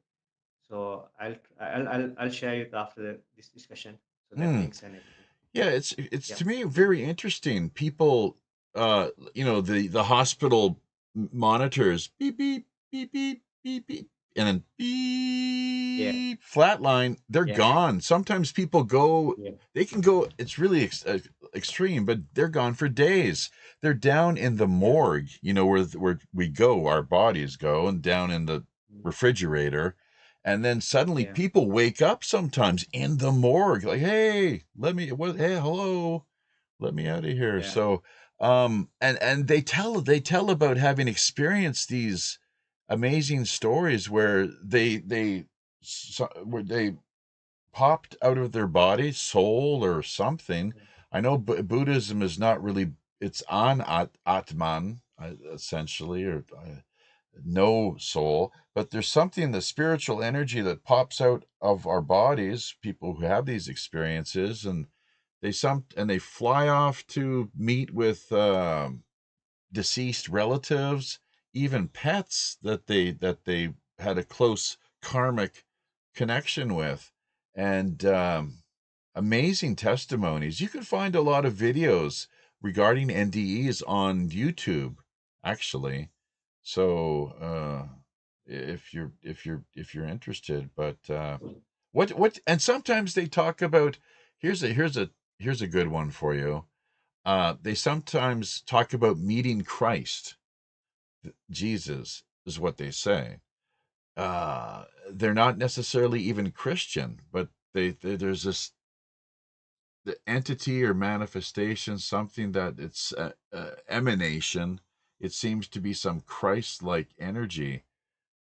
So I'll share it after this discussion. So that Hmm. links and everything. Yeah, it's Yeah, to me very interesting. People, the hospital monitors beep beep beep beep beep beep, and then yeah, beep flatline. They're yeah, gone. Sometimes people go. yeah, They can go. It's really extreme, but they're gone for days. They're down in the yeah, morgue. Where we go, our bodies go, and down in the mm, refrigerator, and then suddenly yeah, people wake up sometimes in the morgue, like, hey, hey, hello, let me out of here. yeah, So, and they tell about having experienced these amazing stories where where they popped out of their body, soul or something. yeah, I know Buddhism is not really, it's on Atman, essentially, or no soul, but there's something, the spiritual energy that pops out of our bodies, people who have these experiences, and they fly off to meet with deceased relatives, even pets that they had a close karmic connection with, and amazing testimonies. You can find a lot of videos regarding NDEs on YouTube, actually. So if you're interested, but what and sometimes they talk about, here's a good one for you. They sometimes talk about meeting Christ. Jesus is what they say. They're not necessarily even Christian, but there's this, the entity or manifestation, something that it's emanation. It seems to be some Christ-like energy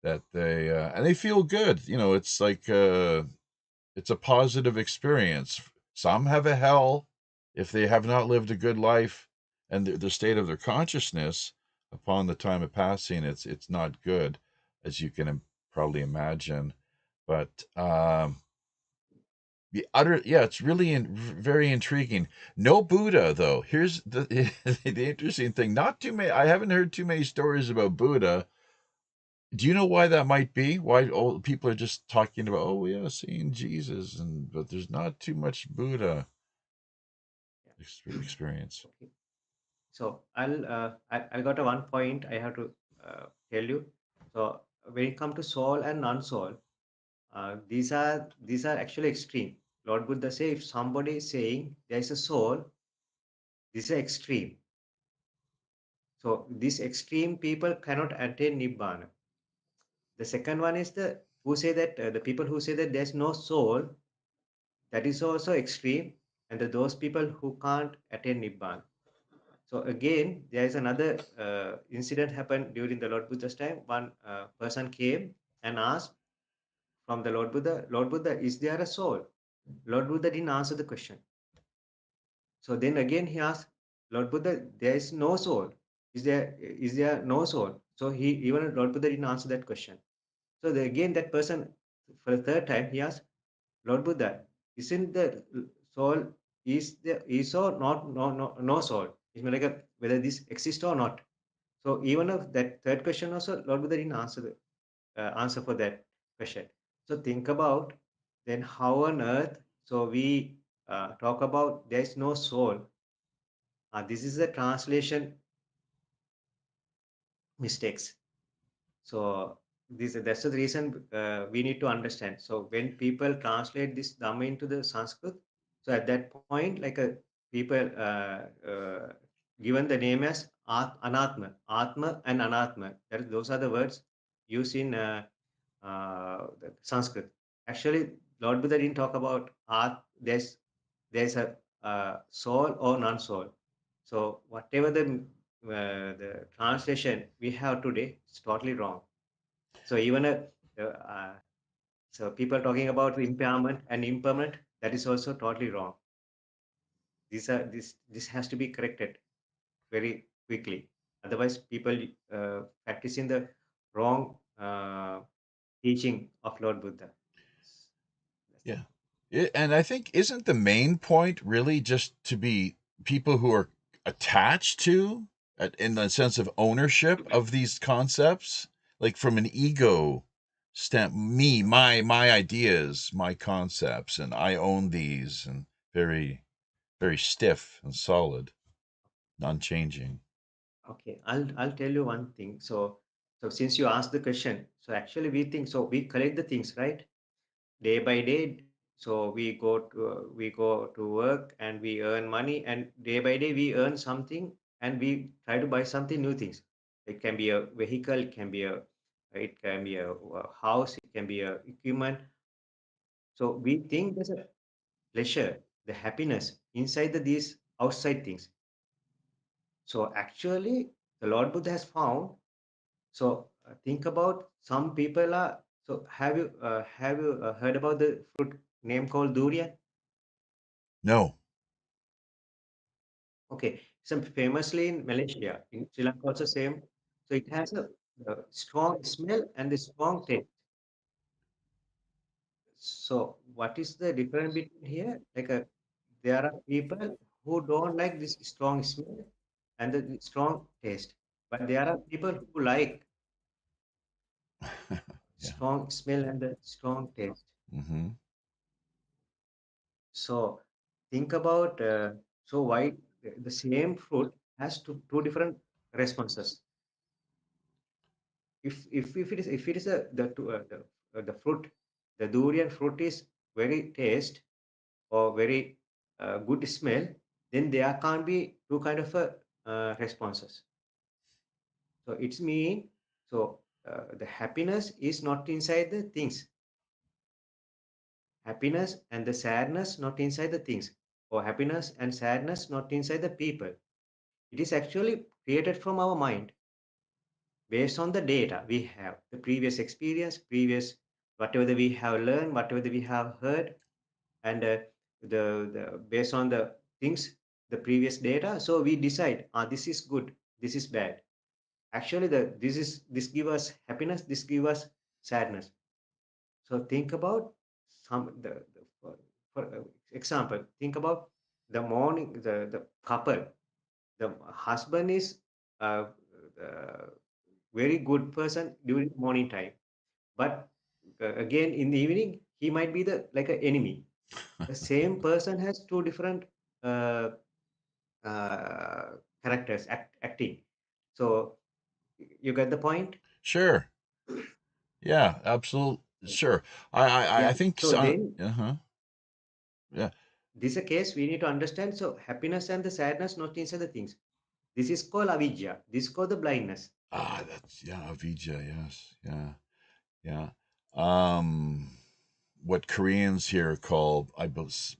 that and they feel good. It's like it's a positive experience. Some have a hell if they have not lived a good life, and the state of their consciousness upon the time of passing, it's not good, as you can probably imagine. But yeah, it's really very intriguing. No Buddha, though. Here's the the interesting thing. Not too many. I haven't heard too many stories about Buddha. Do you know why that might be? Why all people are just talking about, oh yeah, seeing Jesus, but there's not too much Buddha yeah. experience. Okay. So I got a one point I have to tell you. So when it comes to soul and non-soul, these are actually extreme. Lord Buddha say if somebody is saying there is a soul, this is extreme. So these extreme people cannot attain nibbana. The second one is the who say that the people who say that there's no soul, that is also extreme, and those people who can't attain nibbana. So again, there is another incident happened during the Lord Buddha's time. One person came and asked from the Lord Buddha, is there a soul? Lord Buddha didn't answer the question. So then again he asked, Lord Buddha, there is no soul. Is there no soul? So he even Lord Buddha didn't answer that question. So again that person for the third time he asked, Lord Buddha, isn't the soul is or not no soul? It's like whether this exists or not. So even of that third question also, Lord Buddha didn't answer the answer for that question. So think about then how on earth. So we talk about there is no soul. This is the translation mistakes. So that's the reason we need to understand. So when people translate this Dhamma into the Sanskrit, so at that point, like a people given the name as Anatma, Atma and Anatma. Those are the words used in the Sanskrit. Actually, Lord Buddha didn't talk about there's a soul or non-soul. So whatever the translation we have today is totally wrong. So even uh, so people talking about impairment and impermanent, that is also totally wrong. This has to be corrected very quickly. Otherwise, people practicing the wrong teaching of Lord Buddha. That's the Yeah. And I think, isn't the main point really just to be people who are attached to, in the sense of ownership of these concepts, like from an ego stamp, me, my ideas, my concepts, and I own these, and very, very stiff and solid, non-changing. Okay, I'll tell you one thing. So since you asked the question, so actually we think so we collect the things, right? Day by day. So we go to work and we earn money, and day by day we earn something and we try to buy something new things. It can be a vehicle, it can be a house, it can be a equipment. So we think there's a pleasure, the happiness inside these outside things. So actually, the Lord Buddha has found. So think about some people are. So have you heard about the fruit name called durian? No. Okay, so famously in Malaysia, in Sri Lanka also same. So it has a strong smell and a strong taste. So what is the difference between here? There are people who don't like this strong smell and the strong taste, but there are people who like Yeah. strong smell and the strong taste. Mm-hmm. So think about so why the same fruit has two different responses. If it is the fruit, the durian fruit is very taste or very good smell, then there can't be two kind of responses. So it's mean so the happiness is not inside the things. Happiness and the sadness not inside the things, or happiness and sadness not inside the people. It is actually created from our mind based on the data we have, the previous experience, previous whatever that we have learned, whatever that we have heard, and the based on the things, the previous data. So we decide, this is good, this is bad. Actually, this give us happiness, this give us sadness. So think about for example, think about the morning, the couple, the husband is uh, very good person during morning time, but again in the evening he might be the like an enemy. The same person has two different uh, uh, characters acting. So you get the point. Sure. Yeah, absolutely. Sure. I Yeah, think so so. then Uh-huh. Yeah. this is a case we need to understand. So happiness and the sadness not inside the things. This is called avidya, this is called the blindness. That's, yeah, Avija, yes. Yeah. Yeah. Um, what Koreans here call, I believe,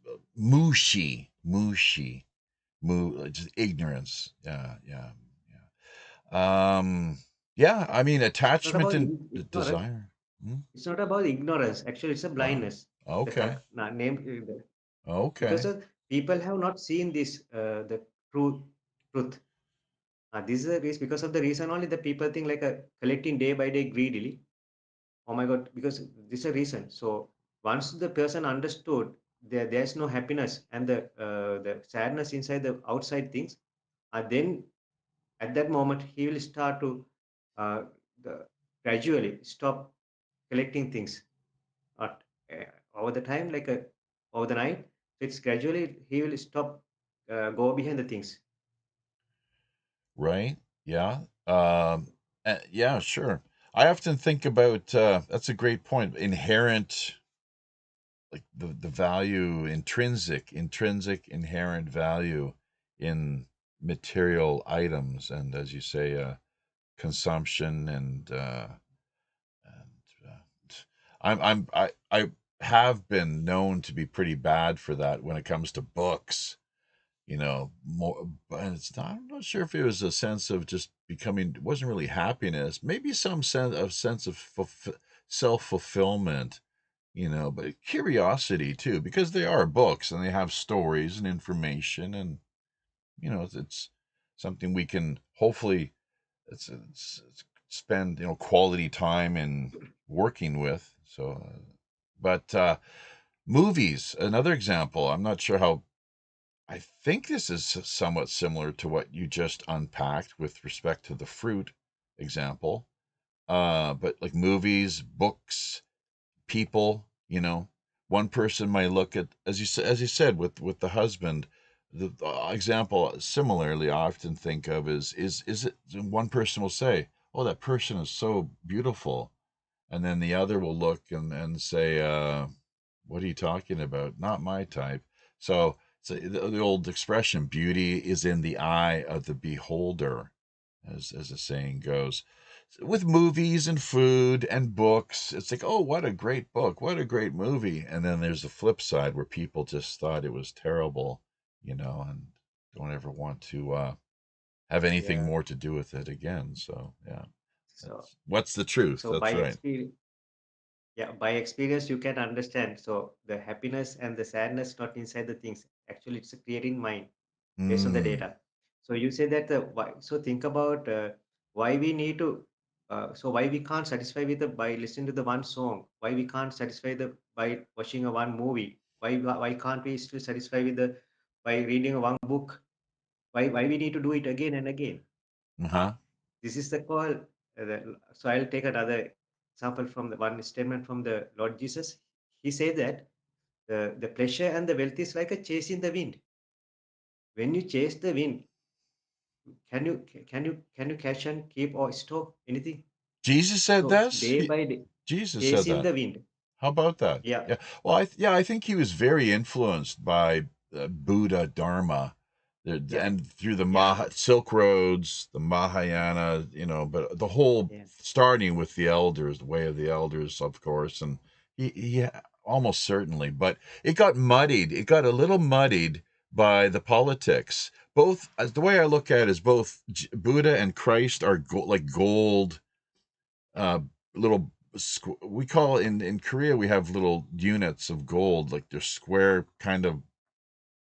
just ignorance. Yeah, yeah, yeah. Yeah. I mean, It's not attachment about and ignorance. desire. Hmm? It's not about ignorance. Actually, it's a Wow. blindness. The Okay. correct name because Okay. people have not seen this the truth. This is the reason, because of the reason only the people think like collecting day by day greedily. Oh my God, because this is a reason. So once the person understood there's no happiness and the sadness inside the outside things, then at that moment he will start to uh, gradually stop collecting things at, over the time, over the night. So it's gradually he will stop go behind the things. Right. Yeah. Yeah, sure. I often think about, that's a great point. Inherent, like the value, intrinsic inherent value in material items, and as you say, consumption, and I have been known to be pretty bad for that when it comes to books. More, but I'm not sure if it was a sense of just becoming, it wasn't really happiness, maybe some sense of self fulfillment, but curiosity too, because they are books and they have stories and information, and it's something we can hopefully it's spend quality time in working with. So, but movies, another example. I'm not sure how. I think this is somewhat similar to what you just unpacked with respect to the fruit example. But like movies, books, people, one person might look at, as you said, with the husband. The example similarly I often think of is it one person will say, "Oh, that person is so beautiful," and then the other will look and say, "What are you talking about? Not my type." So the old expression, "Beauty is in the eye of the beholder," as the saying goes. With movies and food and books, it's like, oh, what a great book, what a great movie. And then there's the flip side where people just thought it was terrible, and don't ever want to have anything Yeah. more to do with it again. So, yeah, So what's the truth? so by That's right. experience, yeah, by experience you can understand. So the happiness and the sadness not inside the things. Actually, it's a creating mind based on the Mm, data. So you say that the why. So think about why we need to. So why we can't satisfy with the by listening to the one song? Why we can't satisfy the by watching a one movie? Why can't we still satisfy with the by reading a one book? Why we need to do it again and again? uh-huh. Ah, this is the call. So I'll take another example from the one statement from the Lord Jesus. He said that the pleasure and the wealth is like a chase in the wind. When you chase the wind, can you catch and keep or stop anything? Jesus said So this. day by day, Jesus said chasing that. the wind. How about that? Yeah, Yeah. Well, I think he was very influenced by Buddha Dharma, yeah, and through the yeah, Silk Roads, the Mahayana, but the whole yeah, starting with the elders, the way of the elders, of course, and he almost certainly, but it got muddied. It got a little muddied by the politics. Both, as the way I look at it, is both Buddha and Christ are like gold uh, little we call in Korea we have little units of gold, like they're square kind of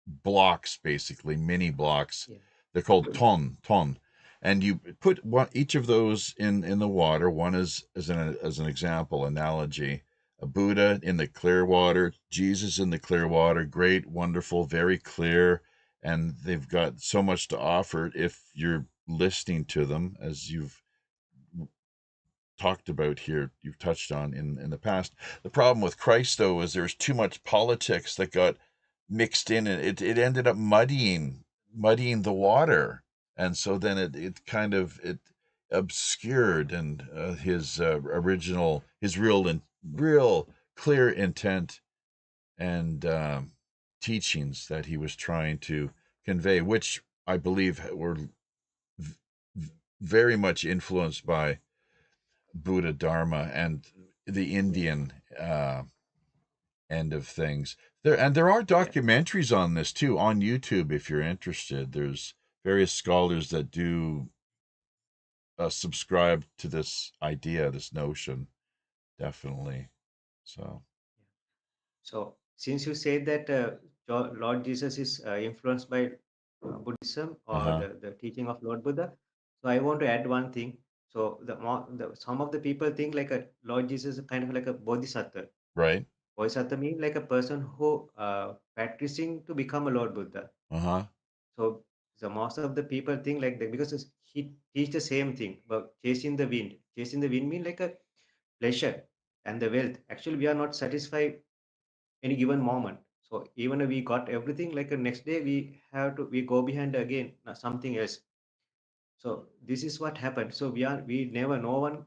blocks, basically mini blocks. yeah, They're called ton, and you put each of those in the water. One is as an example analogy, a Buddha in the clear water, Jesus in the clear water, great, wonderful, very clear, and they've got so much to offer if you're listening to them, as you've talked about here, you've touched on in the past. The problem with Christ, though, is there's too much politics that got mixed in, and it ended up muddying the water, and so then it kind of it obscured and his original, his real clear intent and teachings that he was trying to convey, which I believe were very much influenced by Buddha Dharma and the yeah, Indian end of things. There are yeah. documentaries on this too on YouTube if you're interested. There's various scholars that do subscribe to this idea, this notion, definitely. So, So since you said that Lord Jesus is influenced by Buddhism uh or huh, the teaching of Lord Buddha, so I want to add one thing. So some of the people think like a Lord Jesus is kind of like a bodhisattva. right, Bodhisattva means like a person who practicing to become a Lord Buddha. uh huh, So the most of the people think like that because he teach the same thing but chasing the wind. Chasing the wind means like a pleasure and the wealth. Actually, we are not satisfied any given moment. So even if we got everything, like the next day we go behind again something else. So this is what happened. So we never no one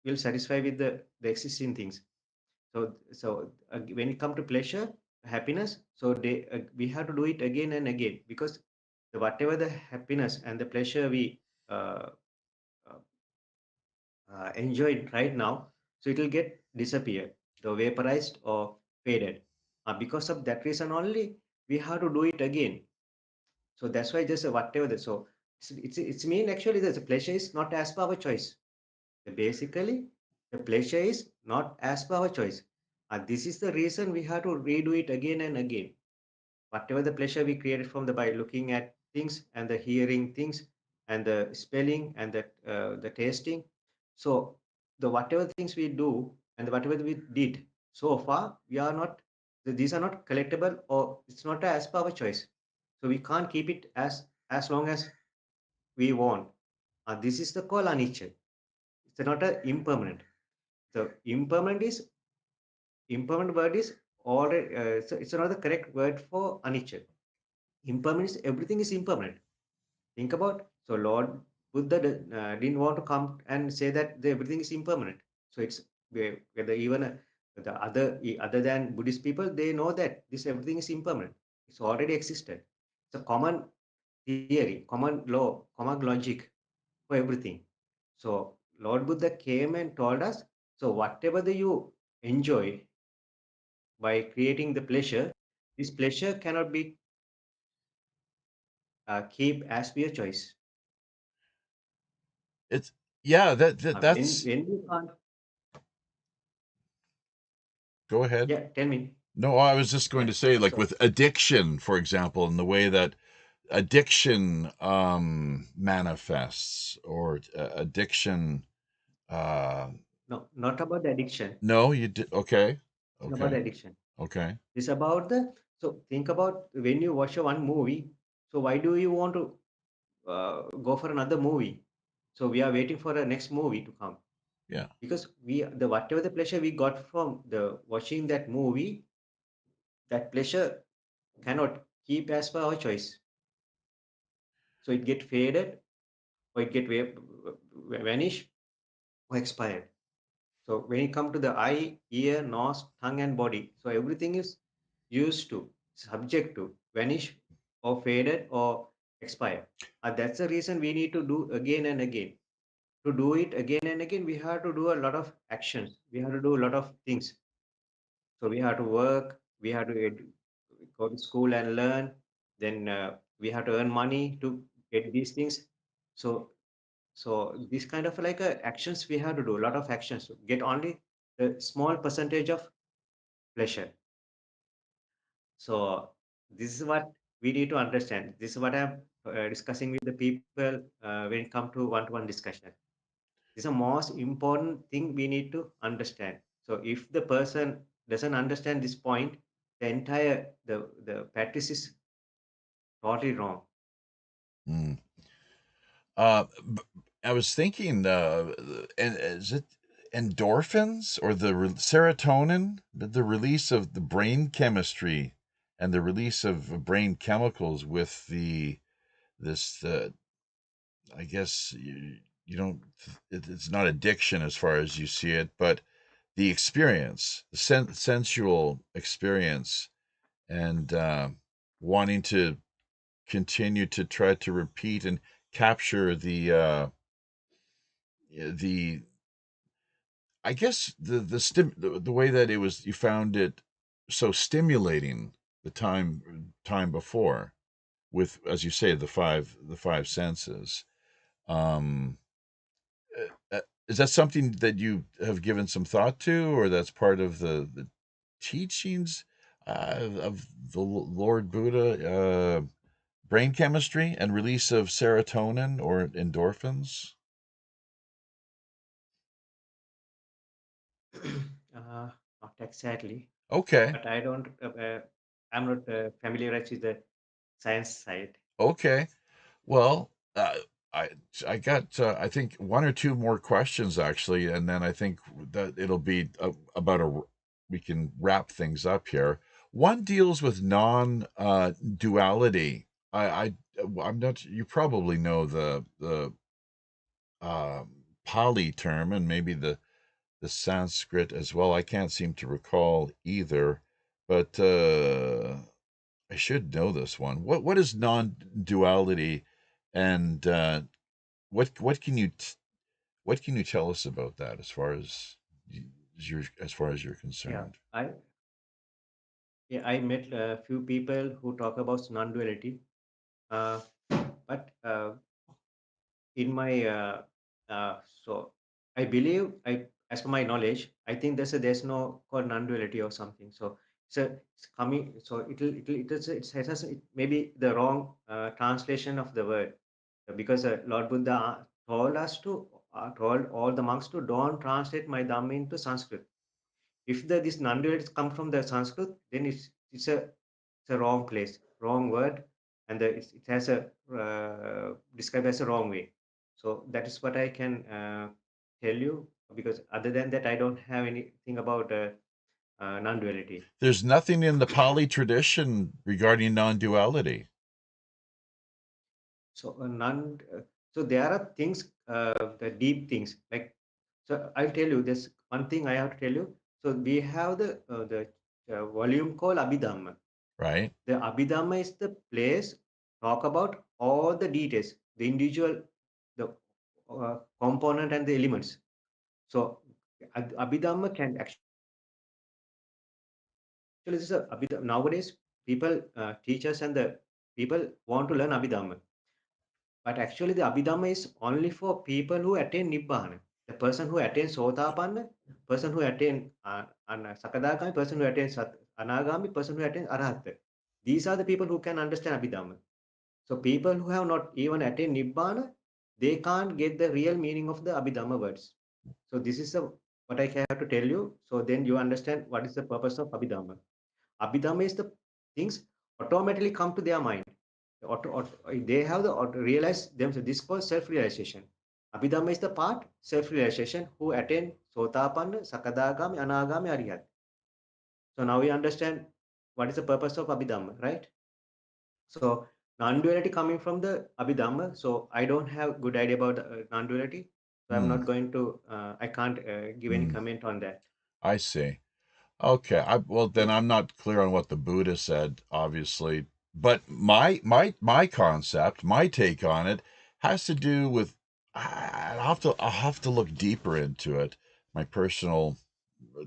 will satisfy with the existing things. So when it come to pleasure, happiness, so we have to do it again and again because whatever the happiness and the pleasure we uh, uh, enjoyed right now, so it will get disappear, the vaporized or faded. Because of that reason only, we have to do it again. So that's why just whatever the so it's mean actually the pleasure is not as per our choice. Basically, the pleasure is not as per our choice. This is the reason we have to redo it again and again. Whatever the pleasure we created from the by looking at things and the hearing things and the spelling and the tasting. So the whatever things we do and whatever we did so far, we are not, these are not collectible, or it's not as per our choice. So we can't keep it as long as we want. This is the call anicca. It's not a impermanent. The impermanent word is already, it's not the correct word for anicca. Impermanent is everything is impermanent. Think about, so Lord Buddha didn't want to come and say that everything is impermanent. So it's whether even the other than Buddhist people, they know that this everything is impermanent. It's already existed. It's a common theory, common law, common logic for everything. So Lord Buddha came and told us, so whatever you enjoy by creating the pleasure, this pleasure cannot be keep as per your choice. It's yeah, that's When you can't, go ahead. yeah, tell me. No, I was just going Yeah. to say, like So with addiction, for example, in the way that addiction manifests, or addiction. Uh, no, not about the addiction. no, you did. Okay, It's about the okay, addiction. okay. It's about the, so think about when you watch a one movie. So why do you want to go for another movie? So we are waiting for the next movie to come, Yeah. because we the whatever the pleasure we got from the watching that movie, that pleasure cannot keep as per our choice. So it get faded, or it get vanish or expired. So when it comes to the eye, ear, nose, tongue, and body, so everything is used to, subject to vanish or faded or expire. And that's the reason we need to do again and again. To do it again and again, we have to do a lot of actions. We have to do a lot of things. So we have to work. We have to go to school and learn. Then we have to earn money to get these things. So this kind of like actions we have to do, a lot of actions to get only a small percentage of pleasure. So this is what we need to understand. This is what I'm discussing with the people when it comes to one-to-one discussion. This is the most important thing we need to understand. So if the person doesn't understand this point, the entire the practice is totally wrong. Mm. I was thinking, and is it endorphins or the serotonin, the release of the brain chemistry and the release of brain chemicals with the this I guess you don't it's not addiction as far as you see it, but the experience, the sensual experience, and wanting to continue to try to repeat and capture the I guess the way that it was, you found it so stimulating the time before, with, as you say, the five senses. um is that something that you have given some thought to, or that's part of the teachings of the Lord Buddha, brain chemistry and release of serotonin or endorphins? uh, Not exactly, Okay. but I don't. I'm not familiarized with the science side. Okay. Well, I I got I think one or two more questions actually, and then I think that it'll be about we can wrap things up here. One deals with non duality. I'm not. You probably know the Pali term, and maybe the Sanskrit as well. I can't seem to recall either, but I should know this one. What is non-duality, and what can what can you tell us about that, as far as you're Yeah, concerned? I met a few people who talk about non-duality, uh, but in my so I believe as per my knowledge, I think there's no called non-duality or something. So it's coming. So it may be the wrong translation of the word, because Lord Buddha told us to told all the monks to don't translate my Dhamma into Sanskrit. If this non-duality come from the Sanskrit, then it's a wrong place, wrong word, and it has a described as a wrong way. So that is what I can tell you, because other than that, I don't have anything about non-duality. There's nothing in the Pali tradition regarding non-duality. So so there are things, the deep things. Like, so I'll tell you this one thing I have to tell you. So we have the volume called Abhidhamma. Right? The Abhidhamma is the place talk about all the details, the individual, the component and the elements. So Abhidhamma can actually, this is a nowadays people teachers and the people want to learn Abhidhamma, but actually the Abhidhamma is only for people who attain Nibbana. The person who attains Sotapanna, person who attains Sakadagami, person who attains Anagami, person who attains Arahata. These are the people who can understand Abhidhamma. So people who have not even attained Nibbana, they can't get the real meaning of the Abhidhamma words. So this is what I have to tell you. So then you understand what is the purpose of Abhidhamma. Abhidhamma is the things automatically come to their mind. They have the realize themselves. This is called self-realization. Abhidhamma is the part self-realization who attain Sotapanna, Sakadagami, Anagami, Ariyat. So now we understand what is the purpose of Abhidhamma, right? So non-duality coming from the Abhidhamma. So I don't have good idea about non-duality. So I'm not going to. I can't give any comment on that. I see. Okay. Well, then I'm not clear on what the Buddha said, obviously. But my concept, my take on it, has to do with. I'll have to look deeper into it. My personal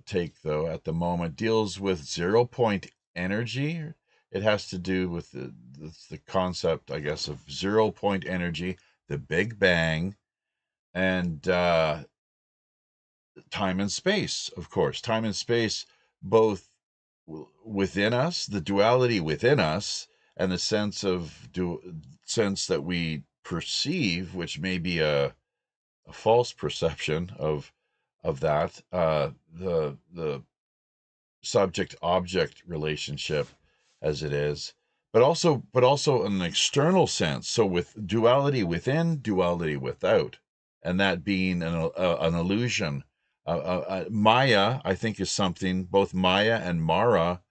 take, though, at the moment deals with 0 point energy. It has to do with the concept, I guess, of 0 point energy, the Big Bang, and time and space, of course. Time and space, both within us, the duality within us, and the sense that we perceive, which may be a false perception of that. The subject object relationship as it is, but also in an external sense. So with duality within, duality without, and that being an illusion. Maya, I think, is something, both Maya and Mara,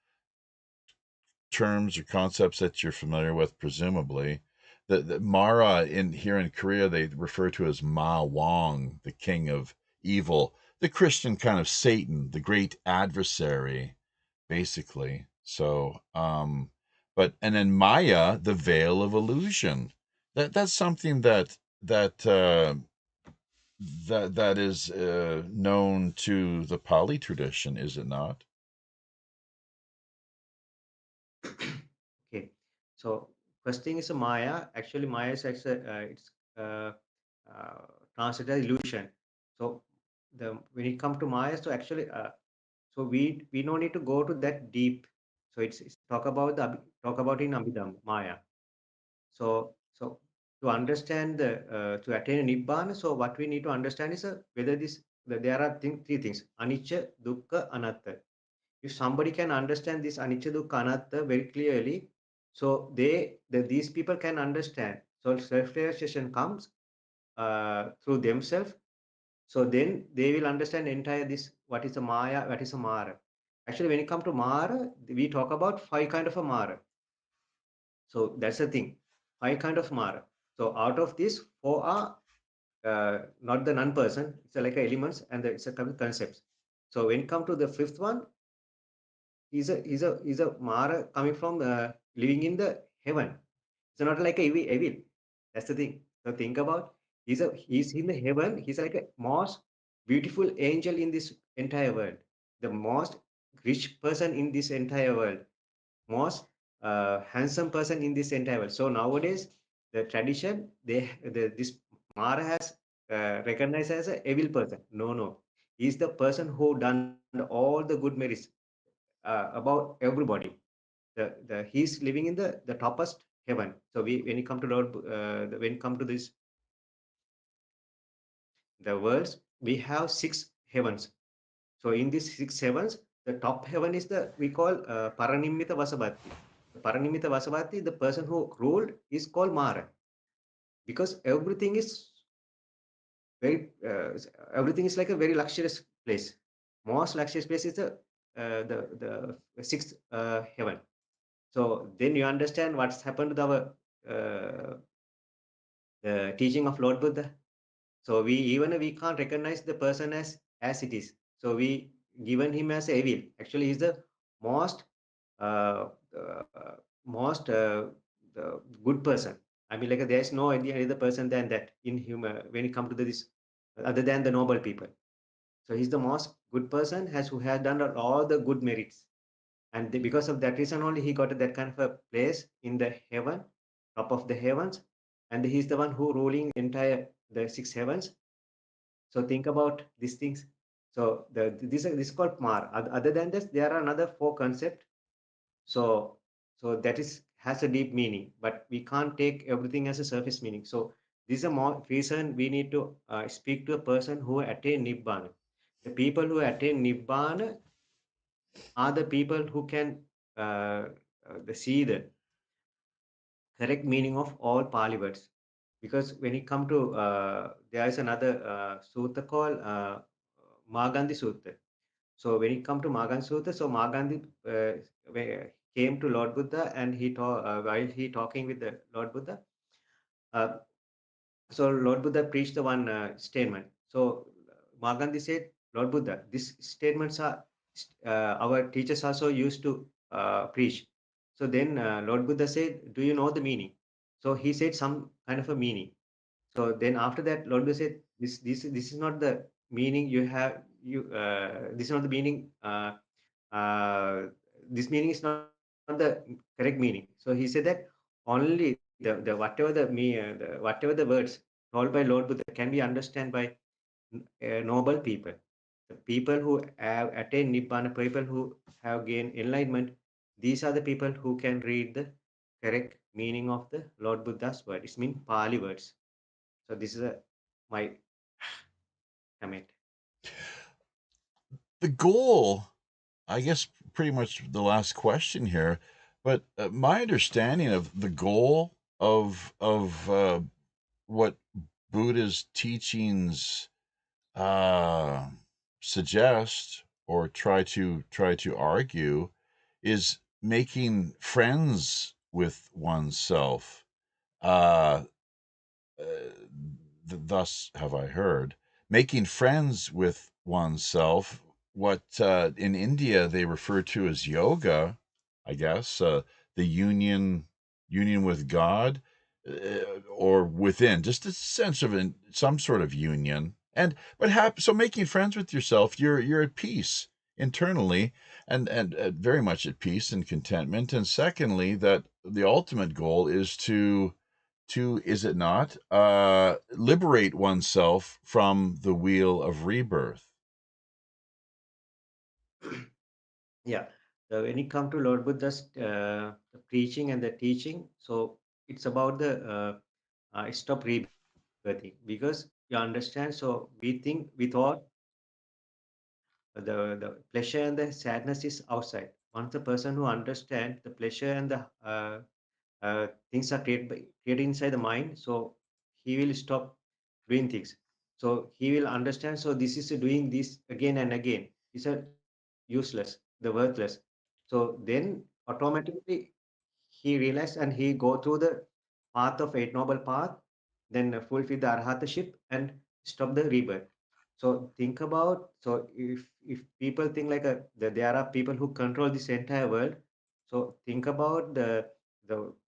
terms or concepts that you're familiar with, presumably. The Mara here in Korea, they refer to as Ma Wong, the king of evil, the Christian kind of Satan, the great adversary, basically. So, and then Maya, the veil of illusion. That's something that is known to the Pali tradition, is it not? Okay. So first thing is a Maya. Actually, Maya is it's uh, translated as illusion. So when it comes to Maya, so actually, so we don't need to go to that deep. So it's talk about in Abhidhamma Maya. So to understand to attain Nibbana, so what we need to understand is whether there are three things: anicca, dukkha, anatta. If somebody can understand this anicca, dukkha, anatta very clearly, so these people can understand. So self-realization comes through themselves. So then they will understand entire this, what is a Maya, what is a Mara. Actually, when it comes to Mara, we talk about five kind of a Mara. So that's the thing, five kind of Mara. So out of these, four are not the non-person. It's like elements and it's a concepts. So when it comes to the fifth one, he's a Mara coming from living in the heaven. It's not like a evil. That's the thing. So think about, he's in the heaven. He's like a most beautiful angel in this entire world. The most rich person in this entire world. Most handsome person in this entire world. So nowadays, the tradition, this Mara has recognized as a evil person. No, no. He's the person who done all the good merits about everybody. He's living in the toppest heaven. So we when you come to Lord, when you come to this the worlds, we have six heavens. So in these six heavens, the top heaven is the we call Paranimitta Vasabhati. The Paranimitta Vasabhati, the person who ruled is called Mara, because very everything is like a very luxurious place. Most luxurious place is the sixth heaven. So then you understand what's happened to our the teaching of Lord Buddha. So we can't recognize the person as it is. So we given him as evil. Actually, he's the most uh, most the good person. I mean, like there is no any other person than that in human when it comes to this, other than the noble people. So he's the most good person has who has done all the good merits, and because of that reason only he got that kind of a place in the heaven, top of the heavens, and he's the one who ruling entire the six heavens. So think about these things. So this is called Mar. Other than this, there are another four concepts. So that is has a deep meaning, but we can't take everything as a surface meaning. So this is a more reason we need to speak to a person who attain Nibbana. The people who attain Nibbana are the people who can see the correct meaning of all Pali words. Because when it come to there is another sutta called Magandhi Sutta. So when it come to Magandhi Sutta, so Magandhi came to Lord Buddha, and while he talking with the Lord Buddha, uh, so Lord Buddha preached the one statement. So Magandhi said, Lord Buddha, these statements are our teachers also used to preach. So then Lord Buddha said, do you know the meaning? So he said some kind of a meaning. So then after that, Lord Buddha said, this is not the meaning you have. This is not the meaning. This meaning is not the correct meaning. So he said that only whatever the words told by Lord Buddha can be understood by noble people, the people who have attained Nibbana, people who have gained enlightenment. These are the people who can read the correct meaning of the Lord Buddha's word. It means Pali words. So this is my comment. The goal, I guess, pretty much the last question here, but my understanding of the goal of what Buddha's teachings uh, suggest or try to argue is making friends with oneself. Uh, uh, thus have I heard. Making friends with oneself, what in India they refer to as yoga, I guess, the union with God, or within, just a sense of some sort of union. And so making friends with yourself, you're at peace internally, and very much at peace and contentment. And secondly, that the ultimate goal is to, is it not, liberate oneself from the wheel of rebirth. Yeah. So when it comes to Lord Buddha's the preaching and the teaching, so it's about the stop rebirthing, because you understand. So we thought the pleasure and the sadness is outside. Once the person who understands the pleasure and the things are created inside the mind, so he will stop doing things. So he will understand. So this is doing this again and again. These are useless, the worthless. So then automatically he realized, and he go through the path of Eight Noble Path, then fulfill the Arhataship and stop the rebirth. So think about, so if people think like that there are people who control this entire world. So think about the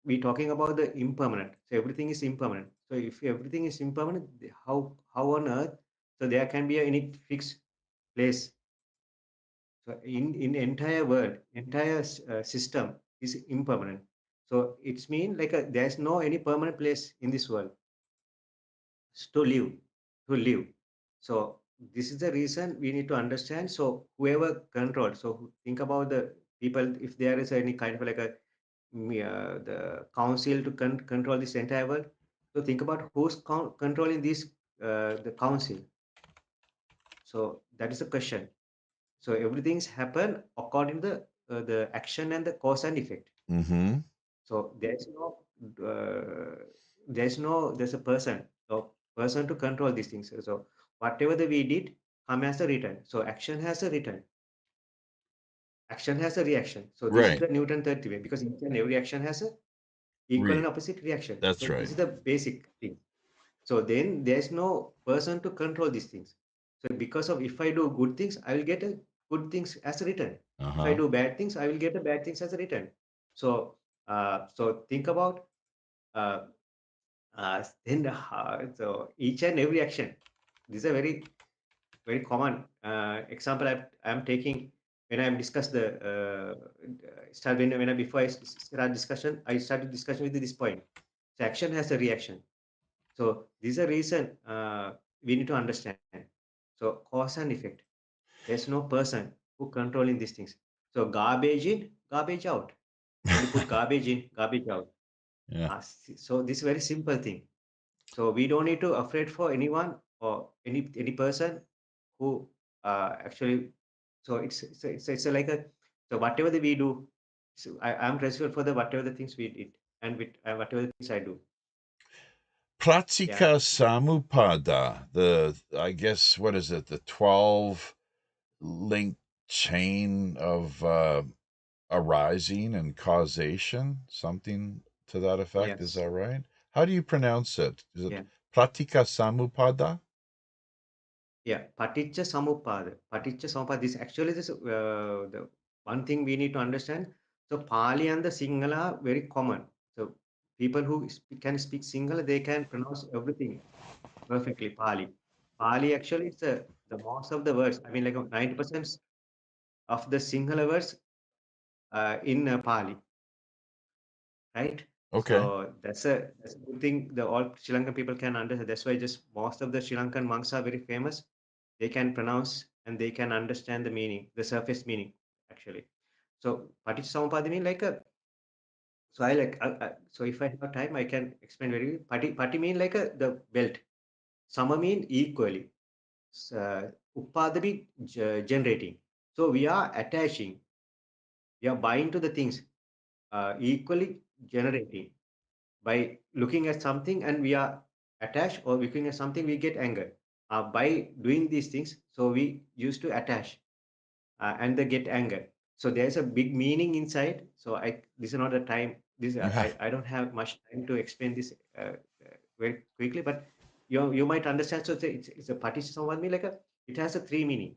we talking about the impermanent. So everything is impermanent. So if everything is impermanent, how on earth so there can be any fixed place? So in entire world, entire system is impermanent. So it's mean like there's no any permanent place in this world to live, to live. So this is the reason we need to understand. So whoever control, so think about the people, if there is any kind of like a the council to control this entire world. So think about who's controlling this the council. So that is the question. So everything's happen according to the action and the cause and effect. Mm-hmm. So there's a person, so person to control these things. So whatever that we did come as a return. So action has a return. Action has a reaction. So this is Right. the Newton third theory, because each and every action has a equal and opposite reaction. That's So right. this is the basic thing. So then there's no person to control these things. So because of, if I do good things, I will get a good things as a return. If I Uh-huh. do bad things, I will get a bad things as a return. So so think about uh, then so each and every action. This is a very common example I'm taking when I'm discuss the start when I before I start discussion, I started discussion with this point. So action has a reaction. So this is a reason we need to understand. So cause and effect. There's no person who controlling these things. So garbage in, garbage out. When you put garbage in, garbage out. Yeah. So this is very simple thing. So we don't need to afraid for anyone or any person who actually. So it's a like a, so whatever that we do. So I'm responsible for the whatever the things we did, and with whatever the things I do. Yeah. Pratika Samupada, I guess, what is it, the 12 link chain of arising and causation, something to that effect. Is Yes. that right? How do you pronounce it? Is it Yeah. Pratika Samupada? Yeah, Paticca Samuppada. Paticca Samuppada. This actually this the one thing we need to understand. So Pali and the Sinhala are very common. So people who can speak Sinhala, they can pronounce everything perfectly. Pali. Pali actually is the most of the words. I mean, like 90% of the Sinhala words in Pali, right? Okay. So that's a good thing. The all Sri Lankan people can understand. That's why just most of the Sri Lankan monks are very famous. They can pronounce and they can understand the meaning, the surface meaning, actually. So Paticcasamuppada mean like a. So I like. So if I have time, I can explain very. Pati mean like a the belt. Sama mean equally. Uppada mean generating. So we are attaching. We are buying to the things equally generating. By looking at something and we are attached, or looking at something we get anger by doing these things. So we used to attach and they get anger. So there's a big meaning inside. So I this is not a time, this Yeah. I don't have much time to explain this very quickly, but you might understand. So it's a partition one mean like a, it has a three meaning.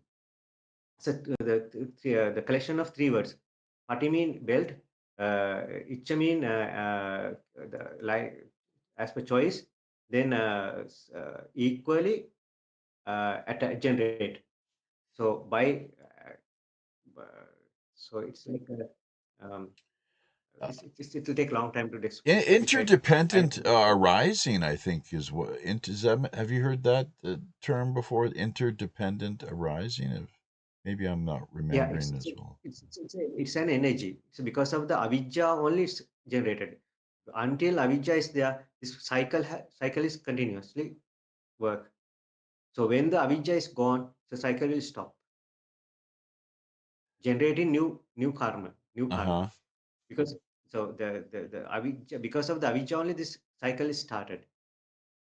So the collection of three words. Pati mean belt, Icha mean the like as per choice, then equally generate. So by uh, so it's like it will take long time to describe. If I Interdependent arising, I think, is what. Is that, have you heard that term before? Interdependent arising. Maybe I'm not yeah, remembering as well. it's an energy. So because of the avidya only it's generated. Until avidya is there, this cycle is continuously work. So when the avidya is gone, the cycle will stop. Generating new karma, new Uh karma. huh. Because so the avidya, because of the avidya only this cycle is started.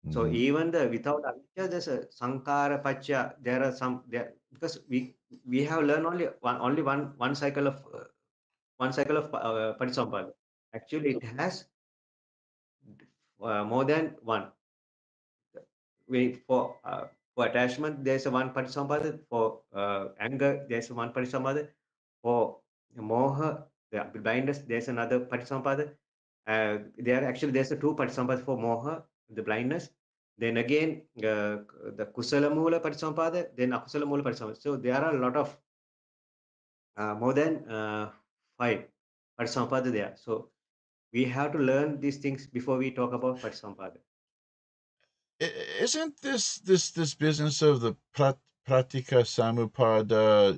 So Mm-hmm. even the without avidya, there's a sankara pacha. There are some there, because we have learned only one cycle of Parisampada. Actually, it has more than one. We for attachment, there's a one Parisampada. For anger, there's a one Parisampada. For moha, the blindness, there's another Parisampada. There's a two Parisampada for moha, the blindness. Then again, the kusala mula Parisampada, then akusala mula Parisampada. So there are a lot of more than five Parisampada there. So we have to learn these things before we talk about Parisampada. Isn't this business of the pratika samupada,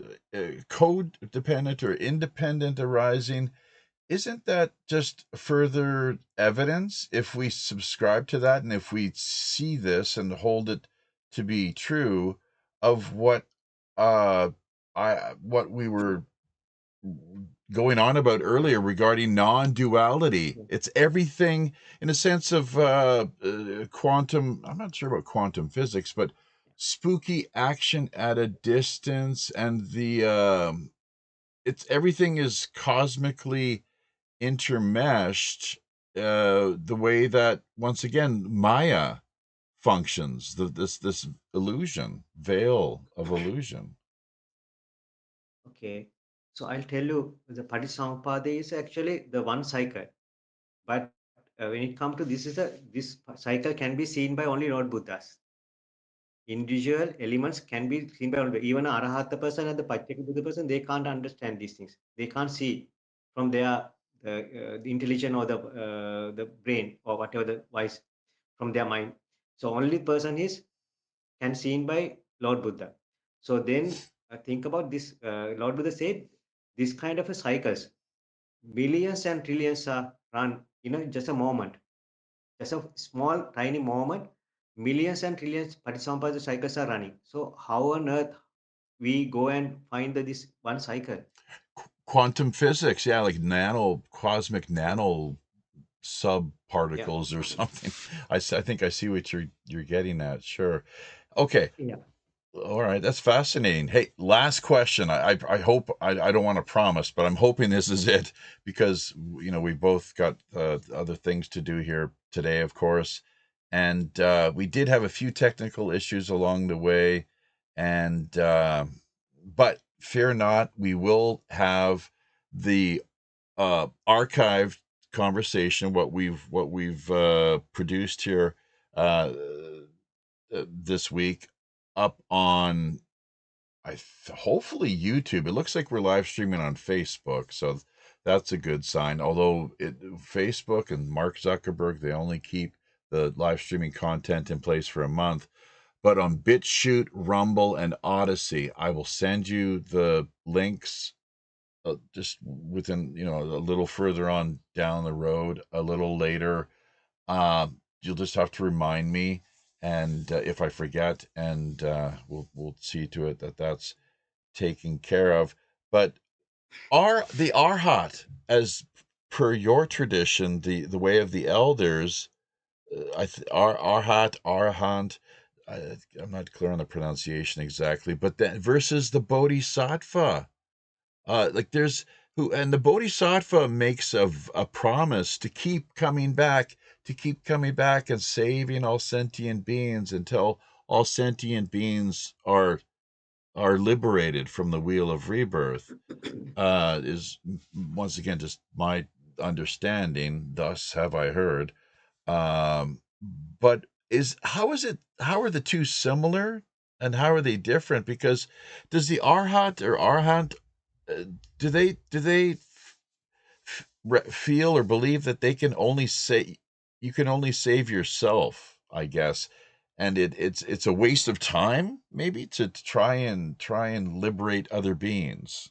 codependent or independent arising, isn't that just further evidence, if we subscribe to that and if we see this and hold it to be true, of what what we were going on about earlier regarding non-duality? Yeah. It's everything in a sense of quantum. I'm not sure about quantum physics, but spooky action at a distance, and the it's everything is cosmically intermeshed, the way that, once again, Maya functions, this illusion, veil of illusion. Okay. So I'll tell you, the Patisampada is actually the one cycle. But when it comes to this cycle can be seen by only Lord Buddhas. Individual elements can be seen by only even an Arahata person and the Pacceka Buddha person. They can't understand these things. They can't see from their the intelligence or the brain or whatever the wise from their mind. So only person is can seen by Lord Buddha. So then think about this. Lord Buddha said this kind of a cycles, billions and trillions are run in just a moment, just a small tiny moment. Millions and trillions Patisampada cycles are running. So how on earth we go and find this one cycle? Quantum physics, yeah, like cosmic nano Yeah, subparticles or something. I think I see what you're getting at. Sure. Okay. yeah. All right, that's fascinating. Hey, last question. I hope, I don't want to promise, but I'm hoping this is it, because we both got other things to do here today, of course, and we did have a few technical issues along the way, and but fear not, we will have the archived conversation, what we've produced here uh, this week, up on hopefully YouTube. It looks like we're live streaming on Facebook, so that's a good sign. Although Facebook and Mark Zuckerberg, they only keep the live streaming content in place for a month. But on BitChute, Rumble, and Odyssey, I will send you the links just within, a little further on down the road, a little later. You'll just have to remind me, and if I forget, and we'll see to it that that's taken care of. But the Arhat, as per your tradition, the way of the elders, Arhat, Arahant, I'm not clear on the pronunciation exactly, but then versus the Bodhisattva, like there's who, and the Bodhisattva makes a promise to keep coming back, and saving all sentient beings until all sentient beings are liberated from the wheel of rebirth. Is once again just my understanding. Thus have I heard. Um, but how are the two similar, and how are they different? Because does the Arhat or Arhant, uh, do they feel or believe that they can only say you can only save yourself, I guess, and it's a waste of time, maybe, to try and liberate other beings.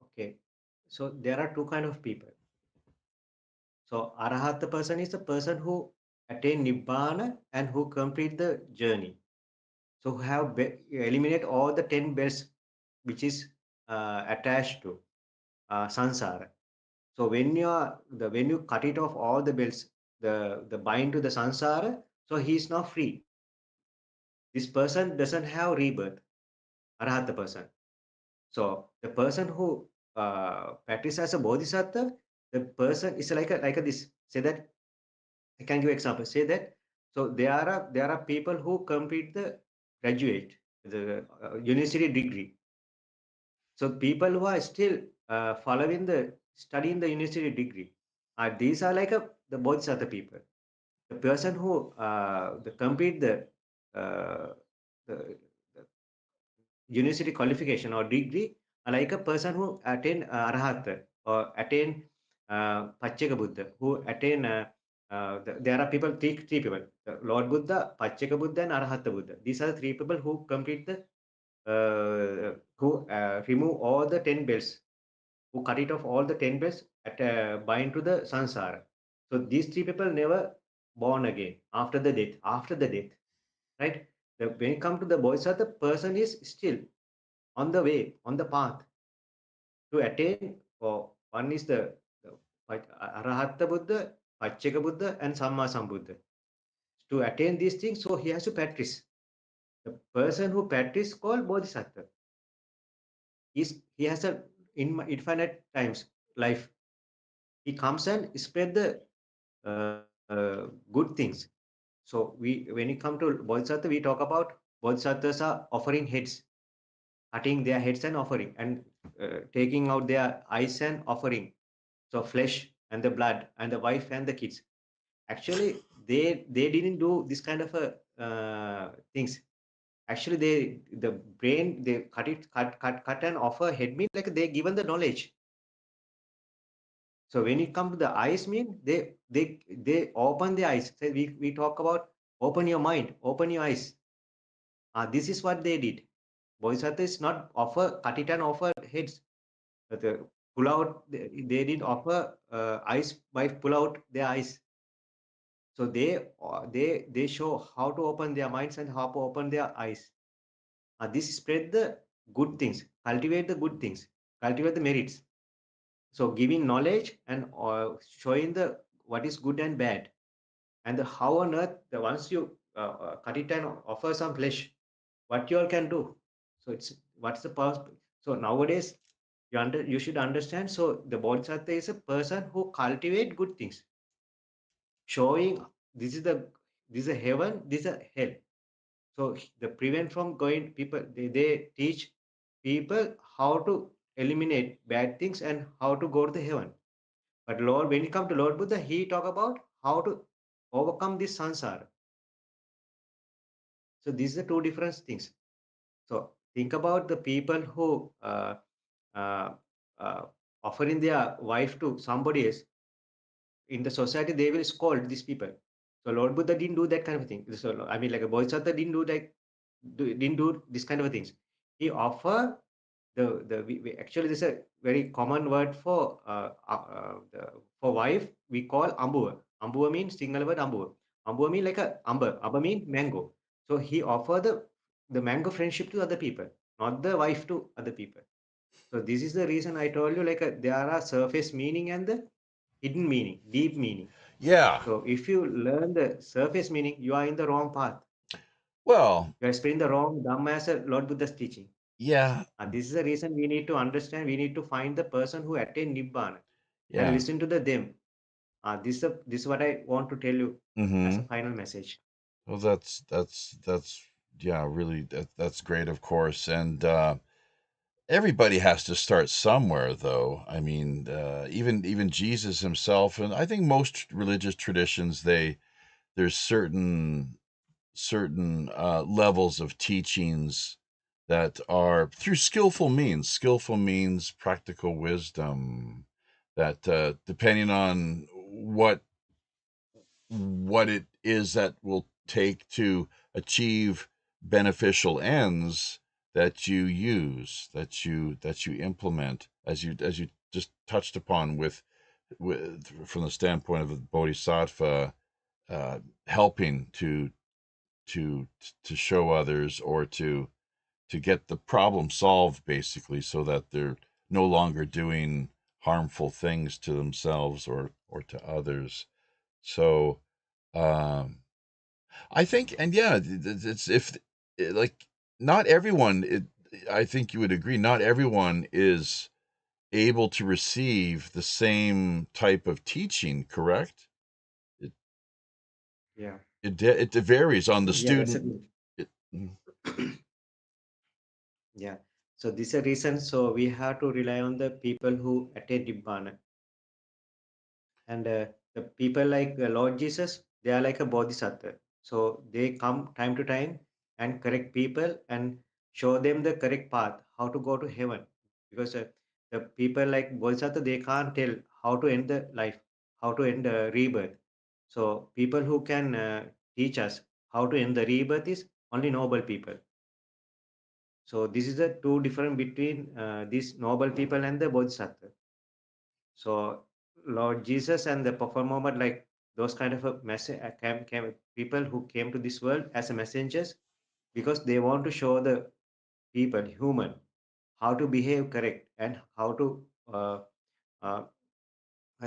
Okay. So there are two kind of people. So Arahata person is the person who attain Nibbana and who complete the journey. So who have eliminate all the 10 bells which is attached to sansara. So when you cut it off all the bells, the bind to the sansara, so he is now free. This person doesn't have rebirth, Arahata person. So the person who practice as a bodhisattva, the person is like a this. Say that I can give example. Say that. So there are people who complete the graduate the university degree. So people who are still following the studying the university degree, these are like the bodhisattva people. The person who the complete uh, the university qualification or degree are like a person who attain arahata or attain Pacceka Buddha, who attain there are people, three people: the Lord Buddha, Pacceka Buddha, and Arahata Buddha. These are the three people who complete the who remove all the 10 belts, who cut it off all the 10 belts at bind to the sansara. So these three people never born again after the death. After the death, right? When it comes to the bodhisattva, the person is still on the way, on the path to attain. Or one is the Arahata Buddha, Pacceka Buddha, and Samma Sambuddha. To attain these things, so he has to practice. The person who practice called bodhisattva. He has a infinite times life. He comes and spread the good things. So when it come to bodhisattva, we talk about bodhisattvas are offering heads, cutting their heads and offering, and taking out their eyes and offering. So flesh and the blood and the wife and the kids. Actually, they didn't do this kind of things. Actually, the brain, they cut and offer head mean like they given the knowledge. So when it comes to the eyes mean, they open the eyes. So we talk about open your mind, open your eyes. This is what they did. Bodhisattva is not offer cut it and offer heads. But pull out, they didn't offer eyes by pull out their eyes. So they show how to open their minds and how to open their eyes. This spread the good things, cultivate the good things, cultivate the merits. So giving knowledge and showing the what is good and bad, and the how on earth, the once you cut it and offer some flesh, what you all can do. So it's what's the purpose. So nowadays you should understand. So the bodhisattva is a person who cultivate good things, showing this is a heaven, this is a hell. So the prevent from going people, they teach people how to eliminate bad things and how to go to the heaven. But Lord, when you come to Lord Buddha, he talk about how to overcome this sansara. So these are two different things. So think about the people who uh, uh, offering their wife to somebody else in the society. They will scold these people. So Lord Buddha didn't do that kind of thing. So I mean, like a bodhisattva didn't do that, didn't do this kind of things. He offer actually this is a very common word for for wife. We call ambuva. Ambuva means Sinhala word ambuva. Ambuva mean like a amber. Amber mean mango. So he offer the mango friendship to other people, not the wife to other people. So this is the reason I told you, like there are surface meaning and the hidden meaning, deep meaning. Yeah. So if you learn the surface meaning, you are in the wrong path. Well, You are spreading the wrong Dhamma as a Lord Buddha's teaching. yeah. And this is the reason we need to understand. We need to find the person who attained Nibbana and Yeah. listen to them. This is what I want to tell you as a Mm-hmm. final message. Well, that's yeah, really that's great, of course, and everybody has to start somewhere, though. I mean, even Jesus himself, and I think most religious traditions, there's certain levels of teachings that are through skillful means, practical wisdom, that depending on what it is that will take to achieve beneficial ends, that you use, that you implement, as you just touched upon with from the standpoint of the bodhisattva, helping to to show others, or to get the problem solved, basically, so that they're no longer doing harmful things to themselves or to others. So um I think, and yeah, it's if like not everyone, I think you would agree, not everyone is able to receive the same type of teaching, correct? It Yeah. it varies on the Yeah, that's a student. good. It, mm, Yeah. So this is a reason. So we have to rely on the people who attend Nibbana. And the people like Lord Jesus, they are like a bodhisattva. So they come time to time and correct people and show them the correct path, how to go to heaven. Because the people like bodhisattva, they can't tell how to end the life, how to end rebirth. So people who can teach us how to end the rebirth is only noble people. So this is the two different between these noble people and the bodhisattva. So Lord Jesus and the Prophet Muhammad, like those kind of a message, people who came to this world as a messengers because they want to show the people, human, how to behave correct and how to uh,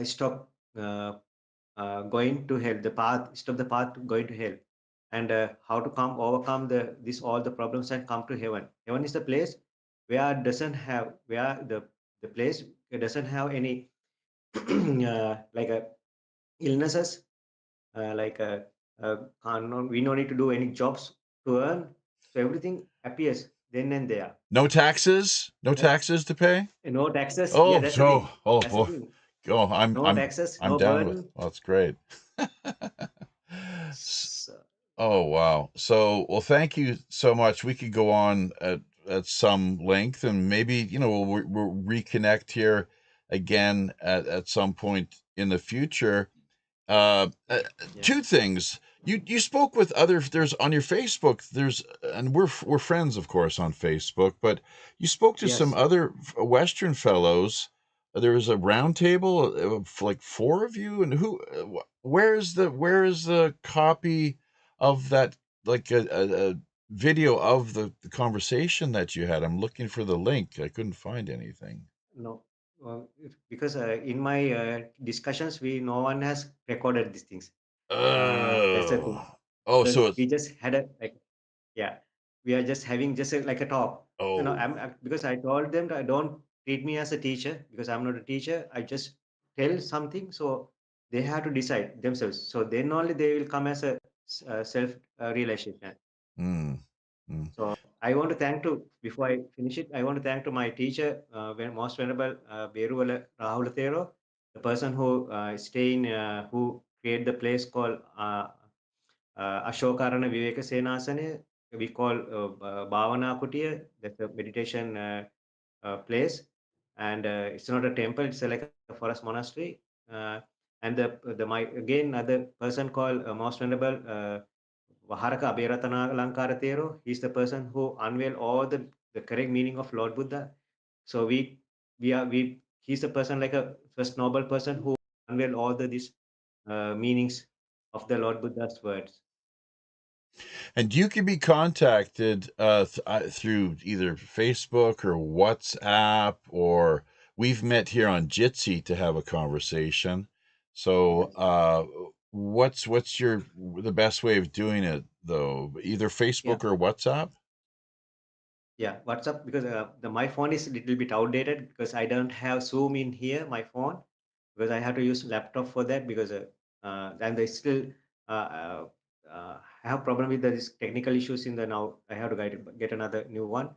stop going to hell, the path, stop the path to going to hell, and how to come overcome this all the problems and come to heaven. Heaven is the place where doesn't have where the place doesn't have any like a illnesses, like we don't need to do any jobs to earn. So everything appears then and there. No taxes? No That's taxes to pay? no taxes. Yeah, Oh, that's the thing. oh That's the boy. thing. Oh, No taxes, I'm no down with. burden. Well, that's great. So, Oh wow. So, well, thank you so much. We could go on at some length, and maybe we'll reconnect here again at some point in the future. yeah. Two things. You spoke with other. There's on your Facebook. And we're friends, of course, on Facebook. But you spoke to some Yes. other Western fellows. There was a round table of like four of you, and where is the copy of that, like a video of the conversation that you had? I'm looking for the link. I couldn't find anything. No. Because in my discussions, no one has recorded these things. That's the thing. Oh, Because so it's we just had a like, yeah, we are just having just like a talk. oh. Because I told them that don't treat me as a teacher because I'm not a teacher. I just tell something, so they have to decide themselves. So then only they will come as a self realization. Mm, mm. So I want to thank to before I finish it, I want to thank to my teacher, most venerable Beruvala Rahul Thero, the person who who created the place called Ashoka Arana Viweka Senasanaya. We call Bhavana Kutiya. That's a meditation place, and it's not a temple. It's like a forest monastery. And the my again another person called most venerable. Vaharaka Abhiratana Lankara Thero, he's the person who unveiled all the correct meaning of Lord Buddha. So he's the person like a first noble person who unveiled all these meanings of the Lord Buddha's words. And you can be contacted through either Facebook or WhatsApp, or we've met here on Jitsi to have a conversation. So, Yes. what's the best way of doing it though? Either Yeah, Facebook or WhatsApp? yeah. What's up? Because my phone is a little bit outdated because I don't have Zoom in here, my phone, because I have to use laptop for that because and they still uh, have problem with this technical issues in the now. I have to get another new one.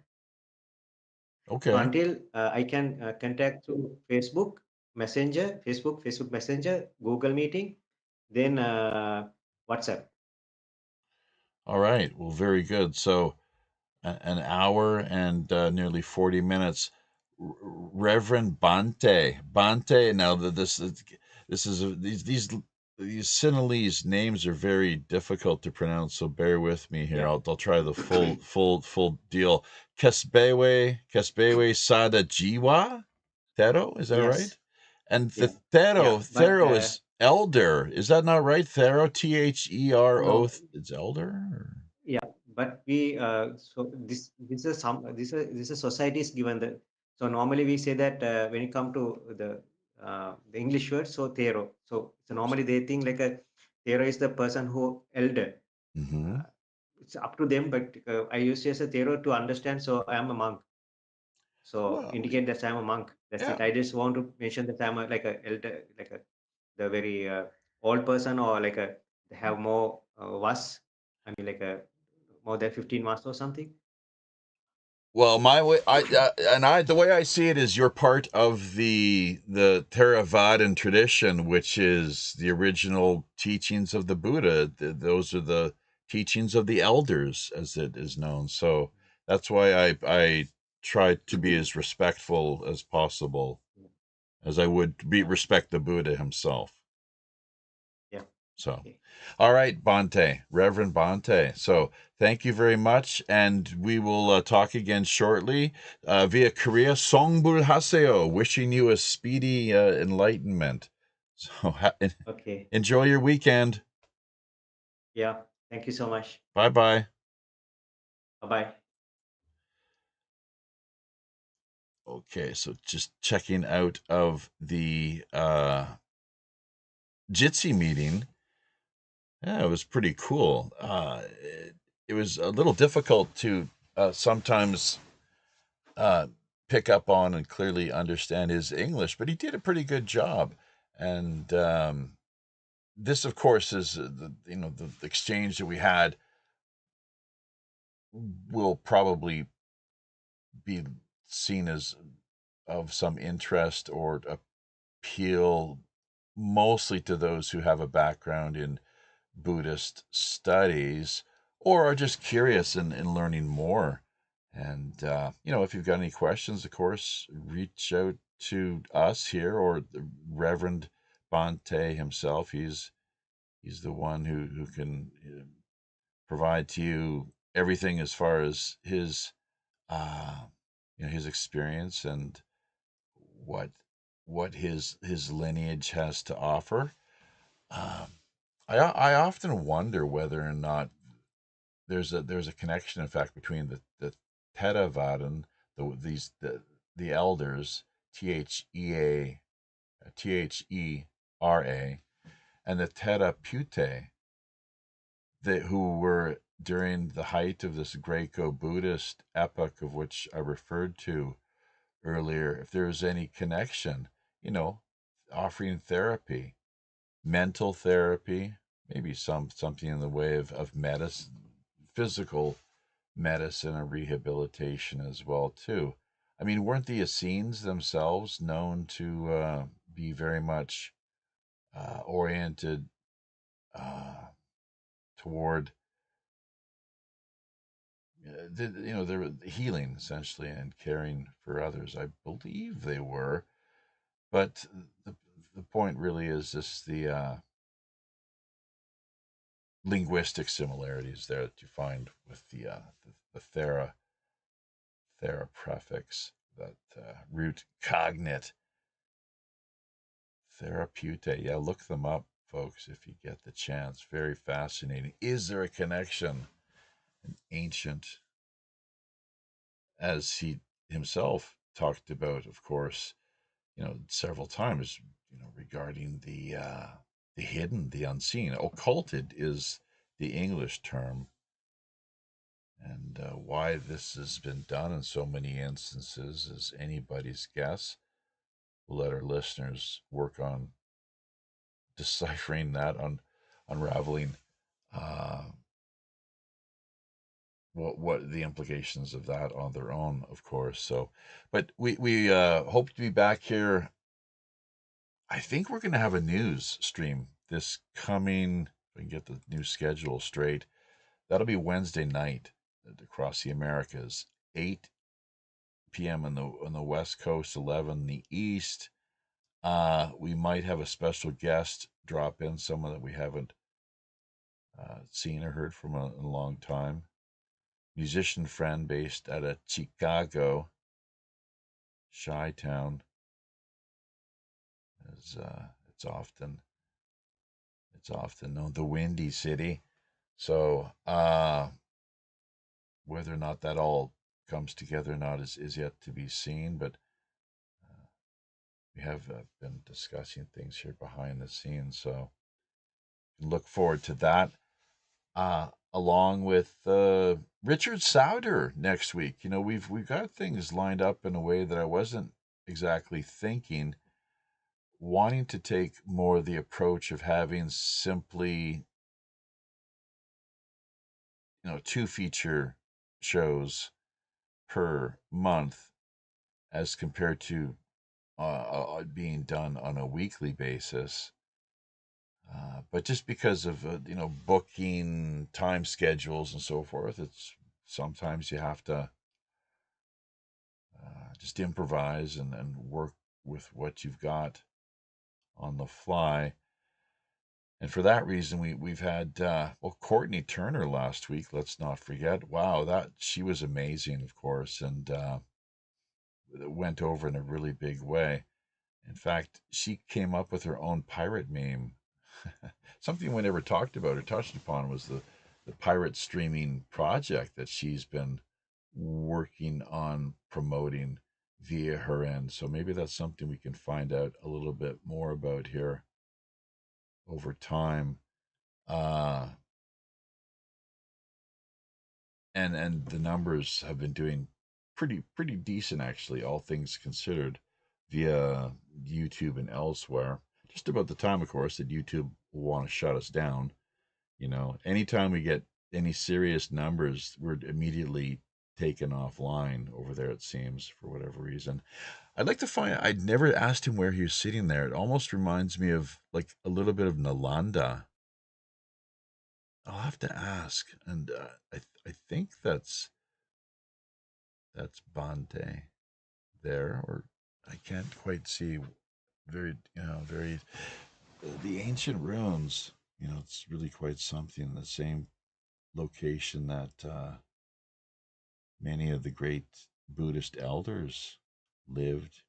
So Okay. until I can contact through Facebook Messenger, Google Meeting, then WhatsApp. All right. Well, very good. So, an hour and nearly 40 minutes. Reverend Bante. Now that this is these Sinhalese names are very difficult to pronounce, so bear with me here. Yeah. I'll try the full deal. Kesbewe Saddhajeewa Thero, is that right? Yes. And the Yeah. Yeah. But Thero is elder. Is that not right? Thero, Thero, no. it's elder? Yeah. But we so this is some this is society is given the. So normally we say that when you come to the English word, so Thero. So normally they think like a Thero is the person who elder. Mm-hmm. It's up to them, but I use as a Thero to understand. So I am a monk. So Well, indicate that I'm a monk. That's yeah. it. I just want to mention that I'm like a elder, like a the very old person or like a they have more Vass. I mean like a more than 15 Vass or something. Well, my way, the way I see it is you're part of the Theravadan tradition, which is the original teachings of the Buddha. Those are the teachings of the elders, as it is known. So that's why I try to be as respectful as possible, as I would Yeah, respect the Buddha himself. yeah. So, Okay. all right, Bante, Reverend Bante. So, thank you very much, and we will talk again shortly via Korea. Songbul Haseo, wishing you a speedy enlightenment. So, Okay. enjoy your weekend. Yeah. Thank you so much. Bye bye. Bye bye. Okay, so just checking out of the Jitsi meeting. Yeah, it was pretty cool. It was a little difficult to sometimes uh, pick up on and clearly understand his English, but he did a pretty good job. And this, of course, is the exchange that we had will probably be seen as of some interest or appeal mostly to those who have a background in Buddhist studies or are just curious in learning more. And, if you've got any questions, of course, reach out to us here or the Reverend Bante himself. He's the one who can provide to you everything as far as uh, his experience and what his lineage has to offer. Um, I often wonder whether or not there's a connection, in fact, between the Theravada, the elders, Thera, and the Therapute, who were during the height of this Greco-Buddhist epoch of which I referred to earlier. If there was any connection, you know, offering therapy, mental therapy, maybe something in the way of medicine, physical medicine and rehabilitation as well too. I mean, weren't the Essenes themselves known to be very much oriented uh, toward they were healing essentially and caring for others? I believe they were, but the point really is just the linguistic similarities there that you find with the thera prefix, that root cognate, therapute. Yeah, look them up, folks, if you get the chance. Very fascinating. Is there a connection? An ancient, as he himself talked about, of course, several times, regarding the hidden, the unseen. Occulted is the English term. And why this has been done in so many instances is anybody's guess. We'll let our listeners work on deciphering that, on unraveling uh, what the implications of that on their own, of course. So, but we hope to be back here. I think we're going to have a news stream this coming. If I can get the new schedule straight, that'll be Wednesday night across the Americas, 8 p.m. on the West Coast, 11 in the East. We might have a special guest drop in, someone that we haven't seen or heard from in a long time. Musician friend based out of Chicago, Chi-Town, as it's often known, the Windy City. So whether or not that all comes together or not is yet to be seen. But we have been discussing things here behind the scenes, so look forward to that. Along with Richard Souder next week. We've got things lined up in a way that I wasn't exactly thinking. Wanting to take more the approach of having simply, two feature shows per month as compared to being done on a weekly basis. But just because of booking time schedules and so forth, it's sometimes you have to just improvise and work with what you've got on the fly. And for that reason, we've had Courtney Turner last week. Let's not forget. Wow, that she was amazing, of course, and went over in a really big way. In fact, she came up with her own pirate meme. Something we never talked about or touched upon was the pirate streaming project that she's been working on promoting via her end. So maybe that's something we can find out a little bit more about here over time. Uh, and the numbers have been doing pretty decent actually, all things considered, via YouTube and elsewhere. Just about the time, of course, that YouTube will want to shut us down. Anytime we get any serious numbers, we're immediately taken offline over there, it seems, for whatever reason. I'd like to find, I'd never asked him where he was sitting there. It almost reminds me of like a little bit of Nalanda. I'll have to ask. And I think that's Bante there, or I can't quite see very the ancient ruins. It's really quite something. The same location that many of the great Buddhist elders lived,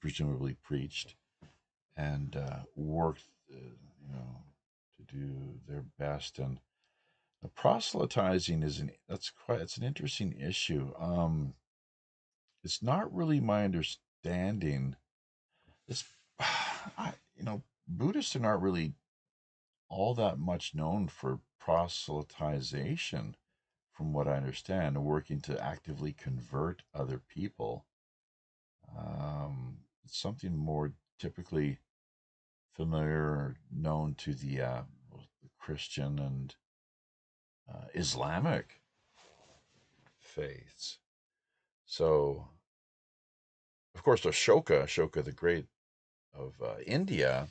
presumably preached, and worked, to do their best. And proselytizing it's an interesting issue. It's not really my understanding. It's Buddhists are not really all that much known for proselytization, from what I understand, working to actively convert other people. It's something more typically familiar or known to the Christian and Islamic faiths. So, of course, Ashoka the Great of India,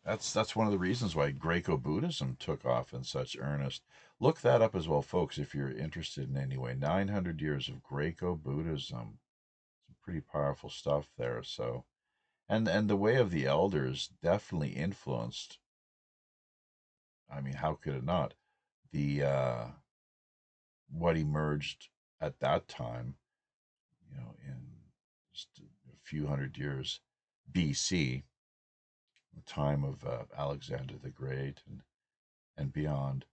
that's one of the reasons why Greco-Buddhism took off in such earnest. Look that up as well, folks, if you're interested in any way. 900 years of Greco-Buddhism. Some pretty powerful stuff there. So, and the way of the elders definitely influenced. I mean, how could it not? The what emerged at that time, in just a few hundred years BC, the time of Alexander the Great and beyond,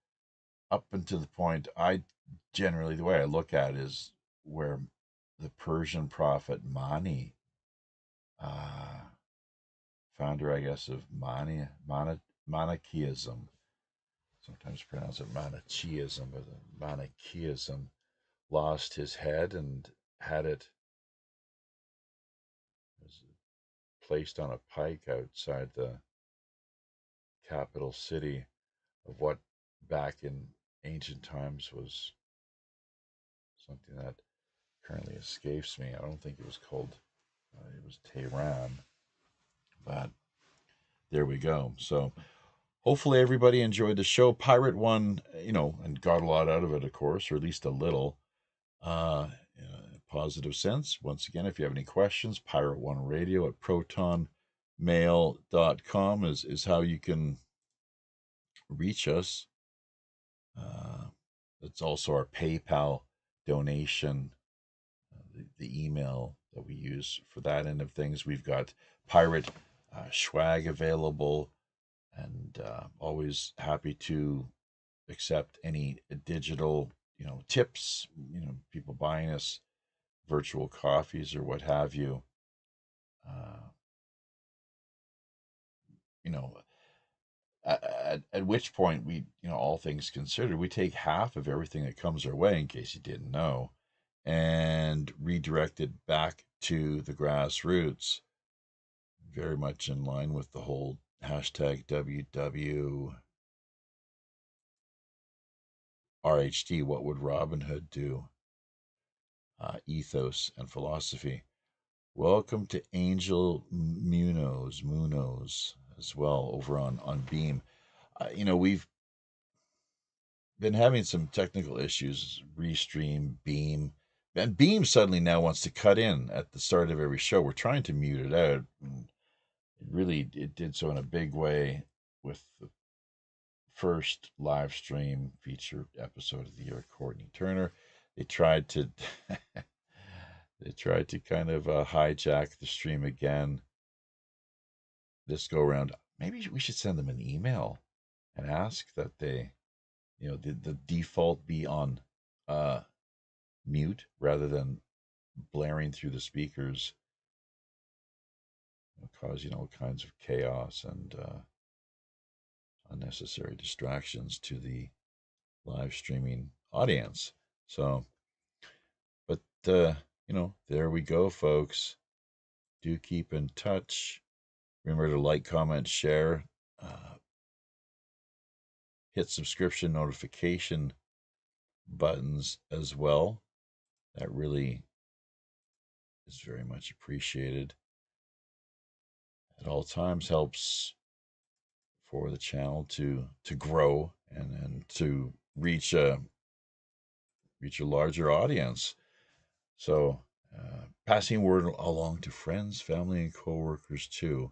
up until the point the way I look at it is where the Persian prophet Mani, uh, founder, I guess, of Manichaeism, sometimes pronounce it Manichaeism, but Manichaeism, lost his head and had it placed on a pike outside the capital city of what back in ancient times was something that currently escapes me. I don't think it was called, it was Tehran, but there we go. So hopefully everybody enjoyed the show. Pirate One, and got a lot out of it, of course, or at least a little, in a positive sense. Once again, if you have any questions, Pirate One Radio at protonmail.com is how you can reach us. It's also our PayPal donation, the email that we use for that end of things. We've got pirate swag available, and always happy to accept any digital, tips, people buying us virtual coffees or what have you. You know, at which point we, all things considered, we take half of everything that comes our way, in case you didn't know, and redirect it back to the grassroots, very much in line with the whole hashtag WWRHD, what would Robin Hood do, ethos and philosophy. Welcome to Angel Munoz as well over on Beam. We've been having some technical issues, Restream, Beam. And Beam suddenly now wants to cut in at the start of every show. We're trying to mute it out. it did so in a big way with the first live stream feature episode of the year, Courtney Turner. They tried to kind of hijack the stream again this go around. Maybe we should send them an email and ask that they, the default be on mute rather than blaring through the speakers. It'll cause all kinds of chaos and unnecessary distractions to the live streaming audience. So, but there we go, folks. Do keep in touch. Remember to like, comment, share, hit subscription notification buttons as well. That really is very much appreciated. At all times helps for the channel to grow and to reach a larger audience. So passing word along to friends, family, and co-workers too.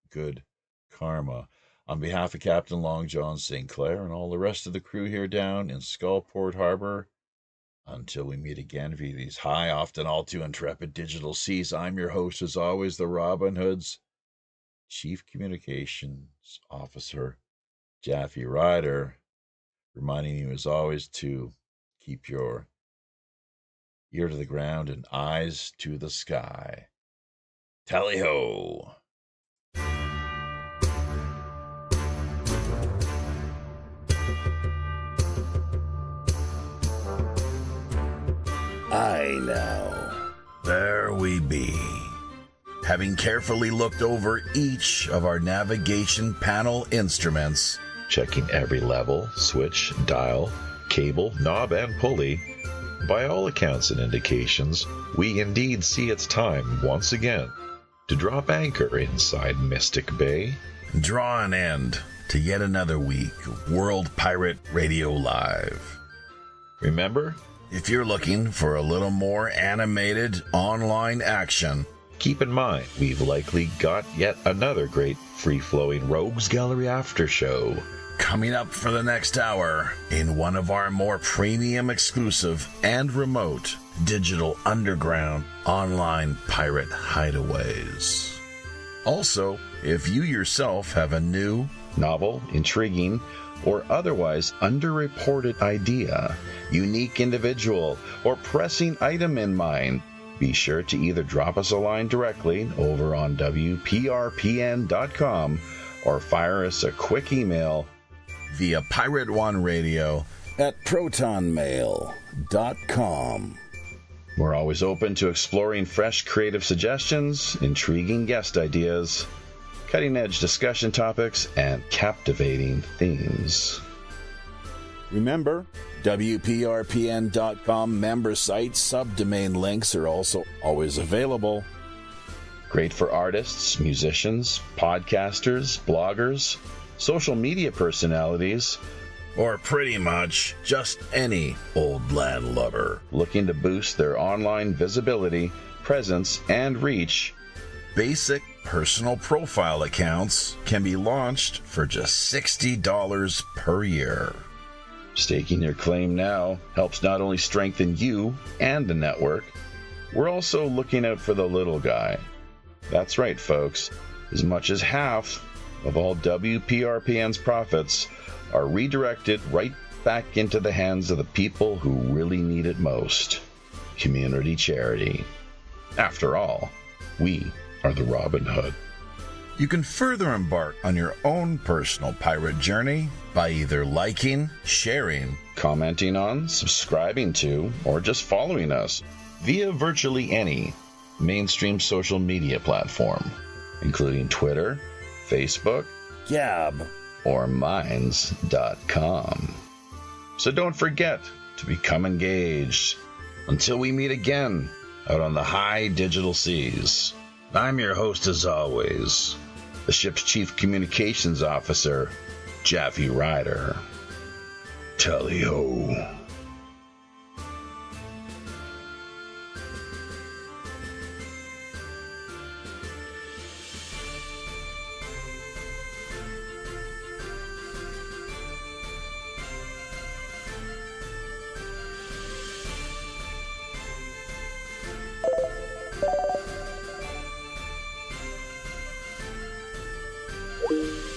#good karma. On behalf of Captain Long John St. Clair and all the rest of the crew here down in Skullport Harbor, until we meet again via these high, often all too intrepid digital seas, I'm your host, as always, the Robin Hood's Chief Communications Officer, Jaffe Ryder, reminding you as always to keep your ear to the ground and eyes to the sky. Tally-ho! I know. There we be. Having carefully looked over each of our navigation panel instruments, checking every level, switch, dial, cable, knob, and pulley, by all accounts and indications, we indeed see it's time once again to drop anchor inside Mystic Bay. Draw an end to yet another week of World Pirate Radio Live. Remember, if you're looking for a little more animated online action, keep in mind we've likely got yet another great free-flowing Rogues Gallery after show coming up for the next hour in one of our more premium, exclusive, and remote digital underground online pirate hideaways. Also, if you yourself have a new, novel, intriguing, or otherwise underreported idea, unique individual, or pressing item in mind, be sure to either drop us a line directly over on WPRPN.com or fire us a quick email via PirateOneRadio@ProtonMail.com. We're always open to exploring fresh creative suggestions, intriguing guest ideas, cutting-edge discussion topics, and captivating themes. Remember, WPRPN.com member site subdomain links are also always available. Great for artists, musicians, podcasters, bloggers, social media personalities, or pretty much just any old land lover looking to boost their online visibility, presence, and reach. Basic personal profile accounts can be launched for just $60 per year. Staking your claim now helps not only strengthen you and the network, we're also looking out for the little guy. That's right, folks. As much as half of all WPRPN's profits are redirected right back into the hands of the people who really need it most. Community charity. After all, we are the Robin Hood. You can further embark on your own personal pirate journey by either liking, sharing, commenting on, subscribing to, or just following us via virtually any mainstream social media platform, including Twitter, Facebook, Gab, or Minds.com. So don't forget to become engaged. Until we meet again out on the high digital seas, I'm your host as always, the ship's Chief Communications Officer, Jaffe Ryder. Tally-ho. you.